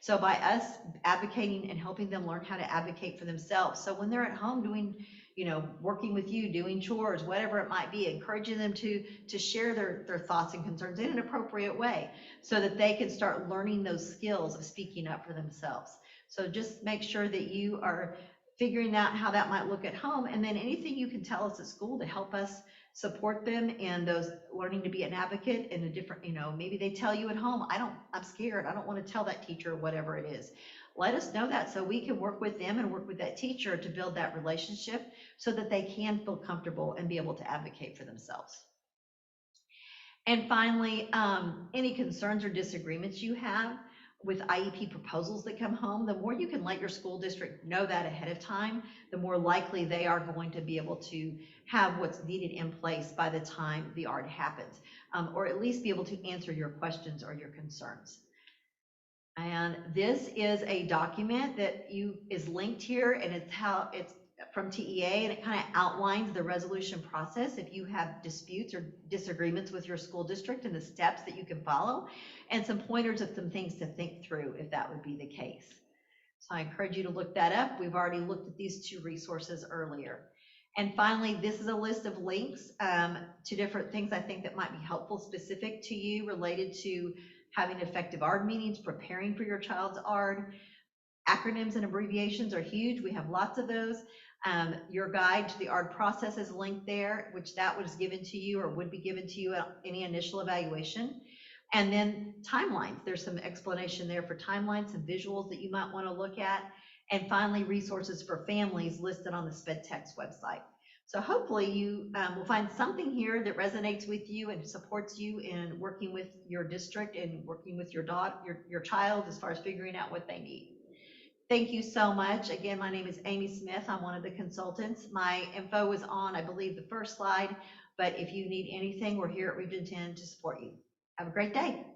So by us advocating and helping them learn how to advocate for themselves, so when they're at home doing, you know, working with you, doing chores, whatever it might be, encouraging them to share their thoughts and concerns in an appropriate way, so that they can start learning those skills of speaking up for themselves. So just make sure that you are figuring out how that might look at home, and then anything you can tell us at school to help us support them in those learning to be an advocate in a different, you know, maybe they tell you at home, I'm scared, I don't want to tell that teacher, whatever it is. Let us know that so we can work with them and work with that teacher to build that relationship so that they can feel comfortable and be able to advocate for themselves. And finally, any concerns or disagreements you have with IEP proposals that come home, the more you can let your school district know that ahead of time, the more likely they are going to be able to have what's needed in place by the time the ARD happens, or at least be able to answer your questions or your concerns. And this is a document that is linked here, and it's from TEA, and it kind of outlines the resolution process if you have disputes or disagreements with your school district and the steps that you can follow, and some pointers of some things to think through if that would be the case. So I encourage you to look that up. We've already looked at these two resources earlier. And finally, this is a list of links to different things I think that might be helpful, specific to you, related to having effective ARD meetings, preparing for your child's ARD. Acronyms and abbreviations are huge. We have lots of those. Your guide to the ARD process is linked there, which that was given to you or would be given to you at any initial evaluation. And then timelines. There's some explanation there for timelines, some visuals that you might want to look at. And finally, resources for families listed on the SpedTex website. So hopefully you will find something here that resonates with you and supports you in working with your district and working with your child as far as figuring out what they need. Thank you so much. Again, my name is Amy Smith. I'm one of the consultants. My info is on, I believe, the first slide, but if you need anything, we're here at Region 10 to support you. Have a great day.